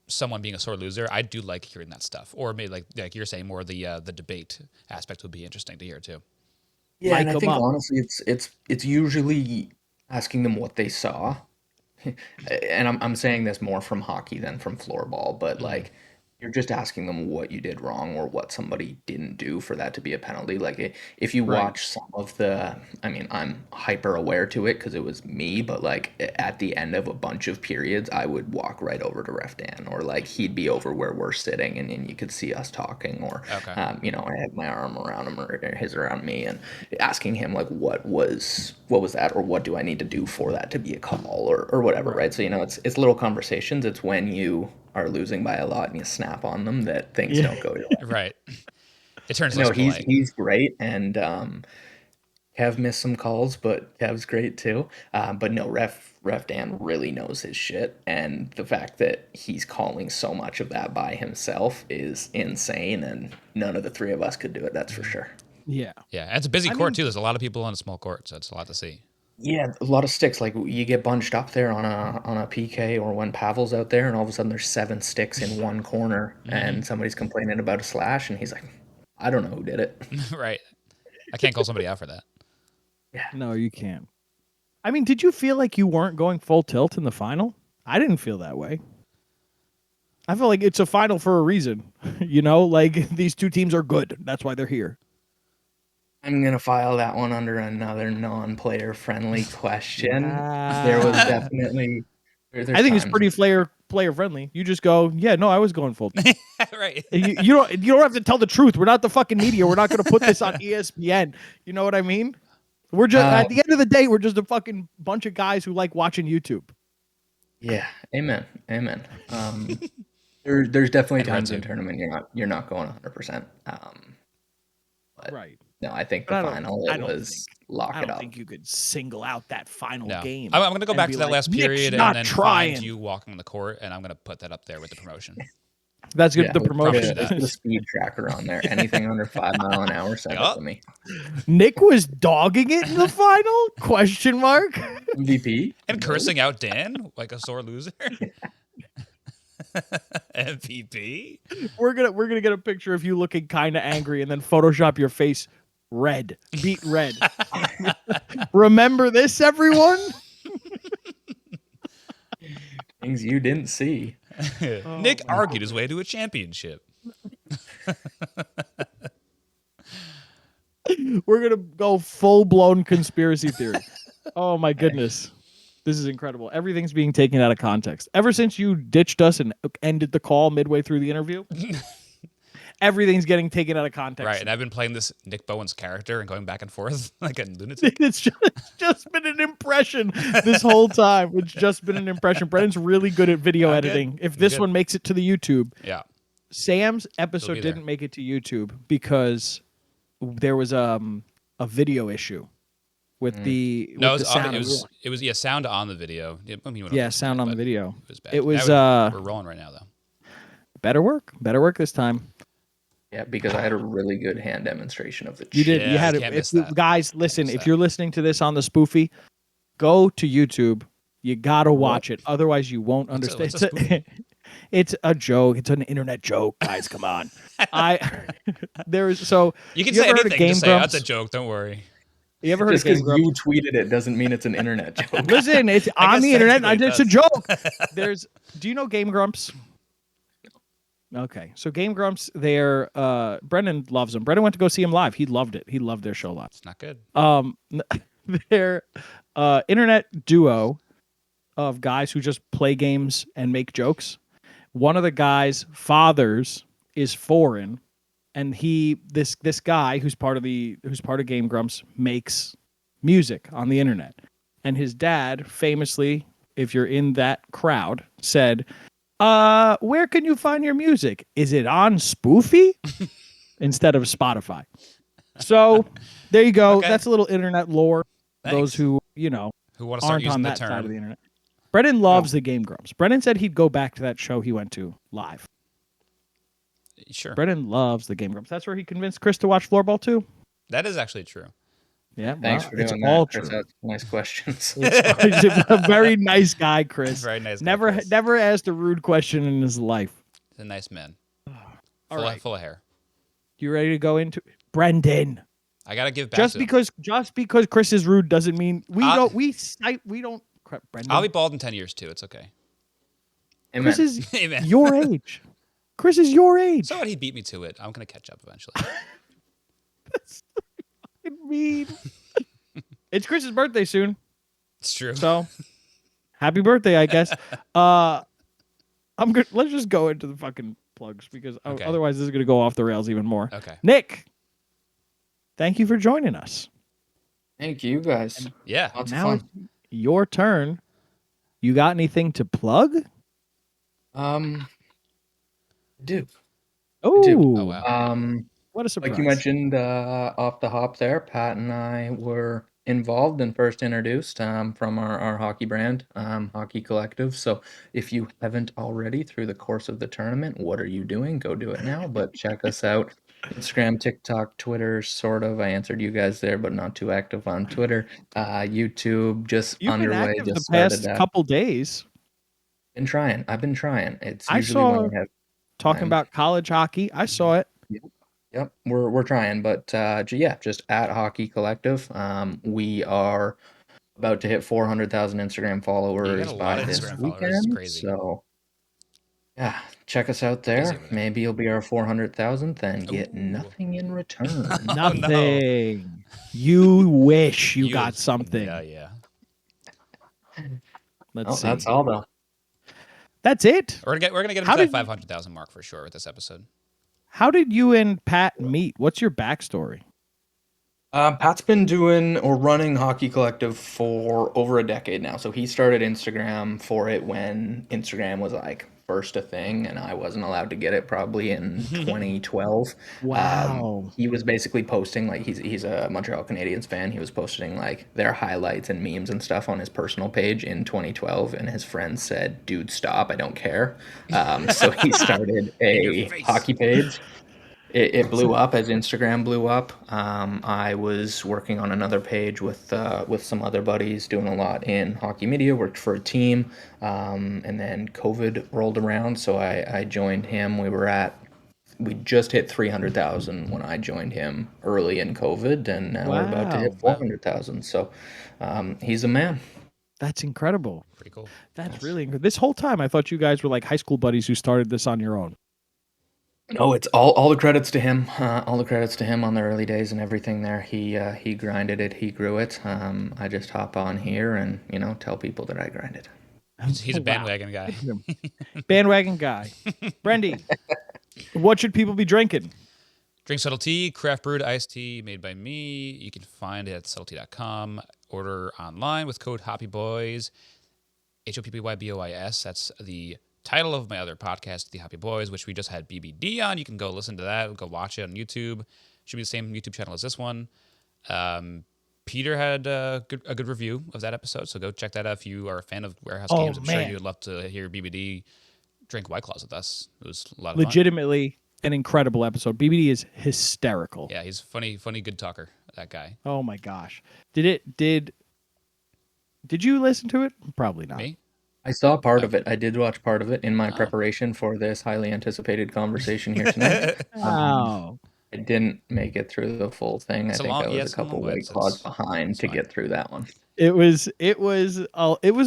Speaker 2: someone being a sore loser. I do like hearing that stuff, or maybe like you're saying, more of the debate aspect would be interesting to hear too.
Speaker 3: yeah, and
Speaker 1: Like
Speaker 3: I
Speaker 1: them
Speaker 3: think
Speaker 1: up.
Speaker 3: honestly it's usually asking them what they saw. And I'm saying this more from hockey than from floorball, but
Speaker 2: Hmm.
Speaker 3: like you're just asking them what you did wrong or what somebody didn't do for that to be a penalty. Like if you
Speaker 1: Right.
Speaker 3: watch some of the, I mean, I'm hyper aware to it because it was me, but like at the end of a bunch of periods, I would walk right over to Ref Dan, or like he'd be over where we're sitting and you could see us talking, or
Speaker 2: Okay.
Speaker 3: I had my arm around him or his around me and asking him like what was that, or what do I need to do for that to be a call, or whatever,
Speaker 1: Right.
Speaker 3: right? So it's little conversations. It's when you are losing by a lot and you snap on them that things
Speaker 1: Yeah.
Speaker 3: don't go your way.
Speaker 2: Right. It turns less
Speaker 3: No, he's
Speaker 2: polite.
Speaker 3: he's great, and Kev missed some calls, but Kev's great too. But no, Ref Dan really knows his shit, and the fact that he's calling so much of that by himself is insane, and none of the three of us could do it. That's for
Speaker 2: Hmm.
Speaker 3: sure.
Speaker 1: Yeah.
Speaker 2: Yeah, and it's a busy
Speaker 1: I
Speaker 2: court
Speaker 1: mean,
Speaker 2: too. There's a lot of people on a small court, so it's a lot to see.
Speaker 3: Yeah, a lot of sticks. Like you get bunched up there on a PK or when Pavel's out there, and all of a sudden there's 7 sticks in one corner,
Speaker 2: Hmm.
Speaker 3: and somebody's complaining about a slash, and he's like, "I don't know who did it."
Speaker 2: Right. I can't call somebody out for that.
Speaker 3: Yeah,
Speaker 1: no, you can't. I mean, did you feel like you weren't going full tilt in the final? I didn't feel that way. I feel like it's a final for a reason. Like these two teams are good. That's why they're here.
Speaker 3: I'm gonna file that one under another non-player friendly question. There was
Speaker 1: Wow.
Speaker 3: definitely
Speaker 1: I
Speaker 3: there's
Speaker 1: think it's
Speaker 3: times.
Speaker 1: pretty player friendly. You just go, yeah, no, I was going full tilt.
Speaker 2: Right.
Speaker 1: You don't have to tell the truth. We're not the fucking media. We're not going to put this on ESPN. You know what I mean? We're just
Speaker 3: Uh,
Speaker 1: at the end of the day, we're just a fucking bunch of guys who like watching YouTube.
Speaker 3: yeah, amen, amen. There's definitely
Speaker 2: And red
Speaker 3: times in
Speaker 2: suit.
Speaker 3: tournament you're not going 100%. But
Speaker 1: Right.
Speaker 3: no, I think
Speaker 1: But
Speaker 3: the final
Speaker 1: I
Speaker 3: it
Speaker 1: don't think
Speaker 3: was lock
Speaker 1: I
Speaker 3: it
Speaker 1: don't
Speaker 3: up.
Speaker 1: think you could single out that final
Speaker 2: No,
Speaker 1: game
Speaker 2: I'm gonna go
Speaker 1: and
Speaker 2: back
Speaker 1: be
Speaker 2: to that
Speaker 1: like,
Speaker 2: last
Speaker 1: Nick's
Speaker 2: period and
Speaker 1: not
Speaker 2: then find
Speaker 1: trying.
Speaker 2: you walking the court, and I'm gonna put that up there with the promotion.
Speaker 1: That's good.
Speaker 3: Yeah,
Speaker 1: The
Speaker 3: let's
Speaker 2: Promise
Speaker 1: promotion.
Speaker 2: you that.
Speaker 3: put a speed tracker on there. Anything under 5 mile an hour,
Speaker 2: Like,
Speaker 3: send it
Speaker 2: oh,
Speaker 3: to me.
Speaker 1: Nick was dogging it in the final? Question mark.
Speaker 3: MVP?
Speaker 2: and
Speaker 3: No.
Speaker 2: cursing out Dan like a sore loser. MVP.
Speaker 1: We're gonna get a picture of you looking kind of angry, and then Photoshop your face red, beat red. Remember this, everyone?
Speaker 3: Things you didn't see.
Speaker 1: Oh
Speaker 2: Nick
Speaker 1: my
Speaker 2: argued
Speaker 1: god.
Speaker 2: his way to a championship.
Speaker 1: We're gonna go full blown conspiracy theory. Oh my goodness. This is incredible. Everything's being taken out of context. Ever since you ditched us and ended the call midway through the interview, everything's getting taken out of
Speaker 2: Right,
Speaker 1: context.
Speaker 2: and I've been playing this Nick Bowins character and going back and forth like a lunatic.
Speaker 1: It's just been an impression this whole time. It's just been an impression. Brendan's really good at video
Speaker 2: I'm good.
Speaker 1: editing. If
Speaker 2: I'm
Speaker 1: this
Speaker 2: good.
Speaker 1: one makes it to the YouTube,
Speaker 2: Yeah,
Speaker 1: Sam's
Speaker 2: it'll be
Speaker 1: episode
Speaker 2: there.
Speaker 1: didn't make it to YouTube because there was a video issue with
Speaker 3: Mm.
Speaker 1: the
Speaker 2: No,
Speaker 1: with the sound.
Speaker 2: it was yeah, sound on the video. Yeah, I mean, we don't
Speaker 1: Yeah,
Speaker 2: have to play
Speaker 1: sound
Speaker 2: it,
Speaker 1: on the
Speaker 2: but
Speaker 1: video.
Speaker 2: it was bad.
Speaker 1: It was
Speaker 2: We're rolling right now though.
Speaker 1: better work this time.
Speaker 3: Yeah, because I had a really good hand demonstration of the
Speaker 1: You did.
Speaker 3: cheat.
Speaker 1: You
Speaker 2: Yeah, you
Speaker 1: had it.
Speaker 2: can't
Speaker 1: If
Speaker 2: miss
Speaker 1: you
Speaker 2: that.
Speaker 1: guys
Speaker 2: Can't
Speaker 1: listen,
Speaker 2: miss
Speaker 1: if
Speaker 2: that.
Speaker 1: you're listening to this on the spoofy, go to YouTube. You gotta
Speaker 3: What?
Speaker 1: watch it. Otherwise, you won't
Speaker 2: What's
Speaker 1: understand.
Speaker 2: a spoofy?
Speaker 1: It's a joke. It's an internet joke, guys. Come on. There's so
Speaker 2: You can
Speaker 1: you
Speaker 2: say
Speaker 1: ever heard of
Speaker 2: anything.
Speaker 1: Game
Speaker 2: Just say, oh, it's a
Speaker 1: Grumps?
Speaker 2: joke. Don't worry.
Speaker 1: You ever heard of
Speaker 3: Just because
Speaker 1: Game
Speaker 3: you
Speaker 1: Grumps?
Speaker 3: tweeted it doesn't mean it's an internet joke.
Speaker 1: Listen, it's
Speaker 2: I
Speaker 1: on
Speaker 2: guess
Speaker 1: the internet.
Speaker 2: technically it
Speaker 1: It's a
Speaker 2: does.
Speaker 1: joke. Do you know Game Grumps? Okay, so Game Grumps, Brendan loves them. Brendan went to go see him live. He loved it. He loved their show live.
Speaker 2: It's not good.
Speaker 1: They're internet duo of guys who just play games and make jokes. One of the guys' fathers is foreign, and this guy who's part of Game Grumps makes music on the internet. And his dad famously, if you're in that crowd, said, where can you find your music? Is it on Spoofy instead of Spotify? So there you go.
Speaker 2: Okay.
Speaker 1: That's a little internet lore.
Speaker 2: Thanks.
Speaker 1: Those who
Speaker 2: Who want to start
Speaker 1: aren't
Speaker 2: using
Speaker 1: on
Speaker 2: the
Speaker 1: that side of
Speaker 2: term?
Speaker 1: the internet. Brendan loves the Game Grumps. Brendan said he'd go back to that show he went to live.
Speaker 2: Sure.
Speaker 1: Brendan loves the Game Grumps. That's where he convinced Chris to watch Floorball too.
Speaker 2: That is actually true.
Speaker 1: Yeah,
Speaker 3: Thanks
Speaker 1: well,
Speaker 3: for
Speaker 1: it's
Speaker 3: doing
Speaker 1: all
Speaker 3: that, Chris.
Speaker 1: true.
Speaker 3: That's nice questions.
Speaker 1: He's a very nice guy, Chris.
Speaker 2: Very nice guy,
Speaker 1: Never,
Speaker 2: Chris.
Speaker 1: never asked a rude question in his life.
Speaker 2: He's a nice man.
Speaker 1: All right,
Speaker 2: Full of hair.
Speaker 1: you ready to go into Brendan?
Speaker 2: I gotta give back
Speaker 1: Just
Speaker 2: to him.
Speaker 1: because Chris is rude doesn't mean we don't. Crap, Brendan.
Speaker 2: I'll be bald in 10 years too. It's okay.
Speaker 3: Amen.
Speaker 1: Chris is
Speaker 2: Amen.
Speaker 1: your age. Chris is your age.
Speaker 2: So what? He beat me to it. I'm gonna catch up eventually.
Speaker 1: I mean, it's Chris's birthday soon,
Speaker 2: It's true.
Speaker 1: so happy birthday, I guess. I'm good. Let's just go into the fucking plugs because
Speaker 2: Okay.
Speaker 1: otherwise this is gonna go off the rails even more.
Speaker 2: Okay.
Speaker 1: Nick, thank you for joining us.
Speaker 3: Thank you, guys.
Speaker 2: Yeah.
Speaker 3: Lots of
Speaker 1: Now
Speaker 3: fun.
Speaker 1: it's your turn. You got anything to plug?
Speaker 3: Do.
Speaker 1: Oh,
Speaker 2: Oh wow.
Speaker 1: what a surprise!
Speaker 3: Like you mentioned off the hop there, Pat and I were involved and first introduced from our hockey brand, Hockey Collective. So if you haven't already through the course of the tournament, what are you doing? Go do it now. But check us out. Instagram, TikTok, Twitter, sort of. I answered you guys there, but not too active on Twitter. YouTube, just
Speaker 1: You've been
Speaker 3: underway.
Speaker 1: active the
Speaker 3: Just
Speaker 1: past
Speaker 3: started that.
Speaker 1: couple days.
Speaker 3: Been trying. I've been trying. It's
Speaker 1: I
Speaker 3: usually
Speaker 1: saw
Speaker 3: when I have
Speaker 1: talking
Speaker 3: time.
Speaker 1: about college hockey. I saw it.
Speaker 3: Yep, we're trying, but yeah, just at Hockey Collective. We are about to hit 400,000 Instagram followers
Speaker 2: a lot
Speaker 3: by
Speaker 2: of
Speaker 3: this
Speaker 2: Instagram followers. It's
Speaker 3: weekend.
Speaker 2: crazy.
Speaker 3: So yeah, check us out
Speaker 2: Busy
Speaker 3: there.
Speaker 2: over there.
Speaker 3: Maybe you'll be our 400,000th and get
Speaker 2: Ooh.
Speaker 3: nothing in return.
Speaker 2: Oh, no.
Speaker 1: Nothing. You wish you
Speaker 2: You-
Speaker 1: got something.
Speaker 2: Yeah.
Speaker 1: Let's
Speaker 3: Oh,
Speaker 1: see.
Speaker 3: that's all though.
Speaker 1: That's it.
Speaker 2: We're gonna get him
Speaker 1: How
Speaker 2: to that
Speaker 1: did-
Speaker 2: 500,000 mark for sure with this episode.
Speaker 1: How did you and Pat meet? What's your backstory?
Speaker 3: Pat's been doing or running Hockey Collective for over a decade now. So he started Instagram for it when Instagram was like first a thing, and I wasn't allowed to get it probably in 2012.
Speaker 1: Wow.
Speaker 3: He was basically posting like he's a Montreal Canadiens fan. He was posting like their highlights and memes and stuff on his personal page in 2012, and his friends said, "Dude, stop! I don't care." So he started a
Speaker 2: face.
Speaker 3: hockey page. It blew up as Instagram blew up. I was working on another page with some other buddies, doing a lot in hockey media. Worked for a team, and then COVID rolled around, so I joined him. We just hit 300,000 when I joined him early in COVID, and now we're about to hit
Speaker 1: Wow.
Speaker 3: 400,000. So he's a man.
Speaker 1: That's incredible.
Speaker 2: Pretty cool.
Speaker 1: That's really incredible. This whole time I thought you guys were like high school buddies who started this on your own.
Speaker 3: No, it's all the credits to him. All the credits to him on the early days and everything there. He grinded it. He grew it. I just hop on here and tell people that I grinded.
Speaker 2: He's a
Speaker 1: Wow.
Speaker 2: bandwagon guy.
Speaker 1: Bandwagon guy. Brendy, what should people be drinking?
Speaker 2: Drink Subtle Tea, craft brewed iced tea made by me. You can find it at subtletea.com. Order online with code HOPPYBOYS. HOPPYBOYS. That's the title of my other podcast, The Hoppy Boys, which we just had BBD on. You can go listen to that. Go watch it on YouTube. Should be the same YouTube channel as this one. Peter had a good review of that episode, so go check that out if you are a fan of Warehouse
Speaker 1: Oh,
Speaker 2: Games. I'm sure
Speaker 1: man.
Speaker 2: you would love to hear BBD drink White Claws with us. It was a lot of fun.
Speaker 1: Legitimately an incredible episode. BBD is hysterical.
Speaker 2: Yeah, he's funny, good talker, that guy.
Speaker 1: Oh my gosh. Did you listen to it? Probably not.
Speaker 2: Me?
Speaker 3: I saw part of it. I did watch part of it in my preparation for this highly anticipated conversation here tonight.
Speaker 1: Wow.
Speaker 3: I didn't make it through the full thing.
Speaker 2: It's
Speaker 3: I
Speaker 2: a
Speaker 3: think
Speaker 2: long-
Speaker 3: I
Speaker 2: yeah,
Speaker 3: was
Speaker 2: it's
Speaker 3: a
Speaker 2: a long
Speaker 3: couple
Speaker 2: one.
Speaker 3: White Claws
Speaker 2: It's
Speaker 3: behind to
Speaker 2: fine.
Speaker 3: get through that one.
Speaker 1: It was a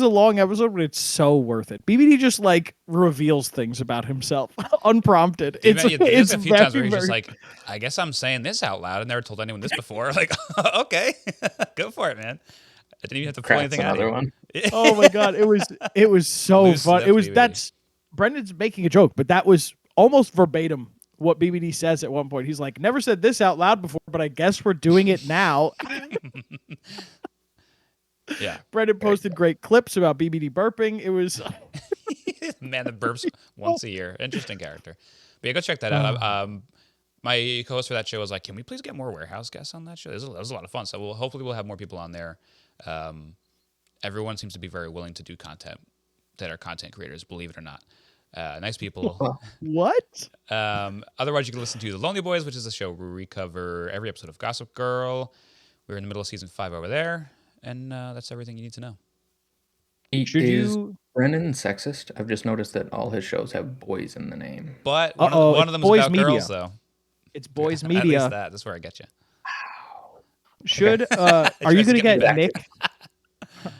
Speaker 1: long episode, but it's so worth it. BBD just like reveals things about himself unprompted.
Speaker 2: There's
Speaker 1: It's
Speaker 2: a few times where he's
Speaker 1: very,
Speaker 2: just like, I guess I'm saying this out loud. I never told anyone this before. Like, okay, go for it, man. I didn't even have to pull
Speaker 3: Cracks
Speaker 2: anything out of
Speaker 3: another
Speaker 2: you.
Speaker 3: one.
Speaker 1: oh my god, it was so
Speaker 2: Loose
Speaker 1: fun.
Speaker 2: lips,
Speaker 1: It was
Speaker 2: BBD.
Speaker 1: that's Brendan's making a joke, but that was almost verbatim what BBD says at one point. He's like, never said this out loud before, but I guess we're doing it now.
Speaker 2: Yeah.
Speaker 1: Brendan posted great clips about BBD burping. It was
Speaker 2: Man that burps once a year. Interesting character. But yeah, go check that out. My co-host for that show was like, "Can we please get more warehouse guests on that show?" It was a lot of fun. So hopefully we'll have more people on there. Everyone seems to be very willing to do content that are content creators, believe it or not. Nice people.
Speaker 1: What?
Speaker 2: Otherwise, you can listen to The Lonely Boys, which is a show where we cover every episode of Gossip Girl. We're in the middle of season 5 over there, and that's everything you need to know.
Speaker 3: Is Brennan sexist? I've just noticed that all his shows have boys in the name.
Speaker 2: But one of them is
Speaker 1: Boys
Speaker 2: about
Speaker 1: Media.
Speaker 2: girls, though.
Speaker 1: It's Boys
Speaker 2: At
Speaker 1: Media.
Speaker 2: least that's where I get you.
Speaker 1: Should are you gonna get
Speaker 3: back.
Speaker 1: Nick?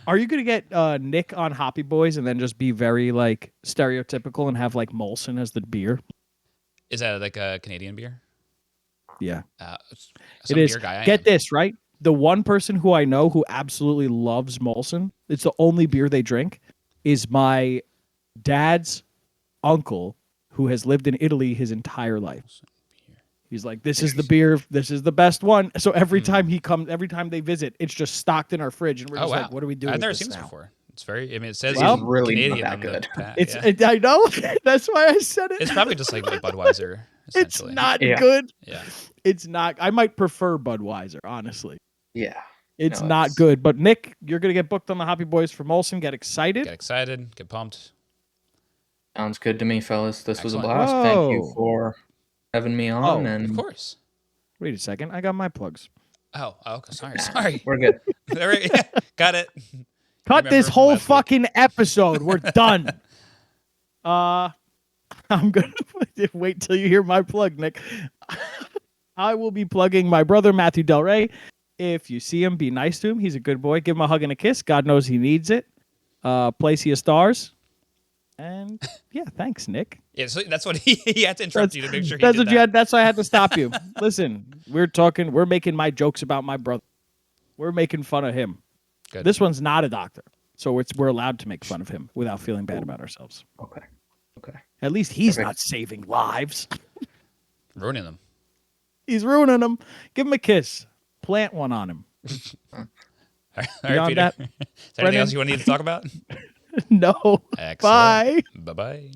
Speaker 1: Are you gonna get Nick on Hoppy Boys and then just be very like stereotypical and have like Molson as the beer?
Speaker 2: Is that like a Canadian beer?
Speaker 1: Yeah,
Speaker 2: Some
Speaker 1: it is.
Speaker 2: beer guy.
Speaker 1: Get this right. The one person who I know who absolutely loves Molson, it's the only beer they drink, is my dad's uncle who has lived in Italy his entire life. He's like, this is the beer. This is the best one. So every time every time they visit, it's just stocked in our fridge, and we're just like, what are we doing?
Speaker 2: I've never
Speaker 1: with
Speaker 2: seen
Speaker 1: this
Speaker 2: this
Speaker 1: now?
Speaker 2: before. It's very. I mean, it says
Speaker 3: Well,
Speaker 2: it's
Speaker 3: really
Speaker 2: Canadian
Speaker 3: not
Speaker 2: on
Speaker 3: that
Speaker 2: the
Speaker 3: good.
Speaker 2: pack,
Speaker 1: It's
Speaker 2: yeah.
Speaker 1: I know. That's why I said it.
Speaker 2: It's probably just like Budweiser.
Speaker 1: It's
Speaker 2: Essentially.
Speaker 1: not
Speaker 3: Yeah.
Speaker 1: good.
Speaker 2: Yeah.
Speaker 1: It's not. I might prefer Budweiser, honestly.
Speaker 3: Yeah.
Speaker 1: It's
Speaker 3: No,
Speaker 1: not
Speaker 3: it's-
Speaker 1: good. But Nick, you're gonna get booked on the Hoppy Boys for Molson. Get excited.
Speaker 2: Get excited. Get pumped.
Speaker 3: Sounds good to me, fellas. This was a
Speaker 2: Excellent.
Speaker 3: blast. Thank you
Speaker 1: Whoa.
Speaker 3: for having me on.
Speaker 1: Oh,
Speaker 3: and
Speaker 2: Of course.
Speaker 1: Wait a second. I got my plugs.
Speaker 2: Oh, okay. Sorry.
Speaker 3: we're good.
Speaker 2: All right, yeah, got it.
Speaker 1: Cut
Speaker 2: Remember
Speaker 1: this
Speaker 2: from
Speaker 1: whole
Speaker 2: last week.
Speaker 1: fucking episode. We're done. I'm gonna wait till you hear my plug, Nick. I will be plugging my brother Matthew Del Rey. If you see him, be nice to him. He's a good boy. Give him a hug and a kiss. God knows he needs it. Play Sea of Stars. And yeah, thanks, Nick.
Speaker 2: Yeah, so that's what he had to interrupt you to make sure he
Speaker 1: That's
Speaker 2: did
Speaker 1: what you
Speaker 2: that.
Speaker 1: had. That's why I had to stop you. Listen, we're making my jokes about my brother. We're making fun of him.
Speaker 2: Good.
Speaker 1: This one's not a doctor, so we're allowed to make fun of him without feeling bad about ourselves.
Speaker 3: Okay.
Speaker 1: At least he's
Speaker 3: Perfect.
Speaker 1: not saving lives.
Speaker 2: Ruining them.
Speaker 1: He's ruining them. Give him a kiss. Plant one on him.
Speaker 2: All right,
Speaker 1: Beyond
Speaker 2: Peter.
Speaker 1: that,
Speaker 2: Is there anything
Speaker 1: Brennan?
Speaker 2: else you want to talk about?
Speaker 1: No.
Speaker 2: Excellent.
Speaker 1: Bye.
Speaker 2: Bye-bye.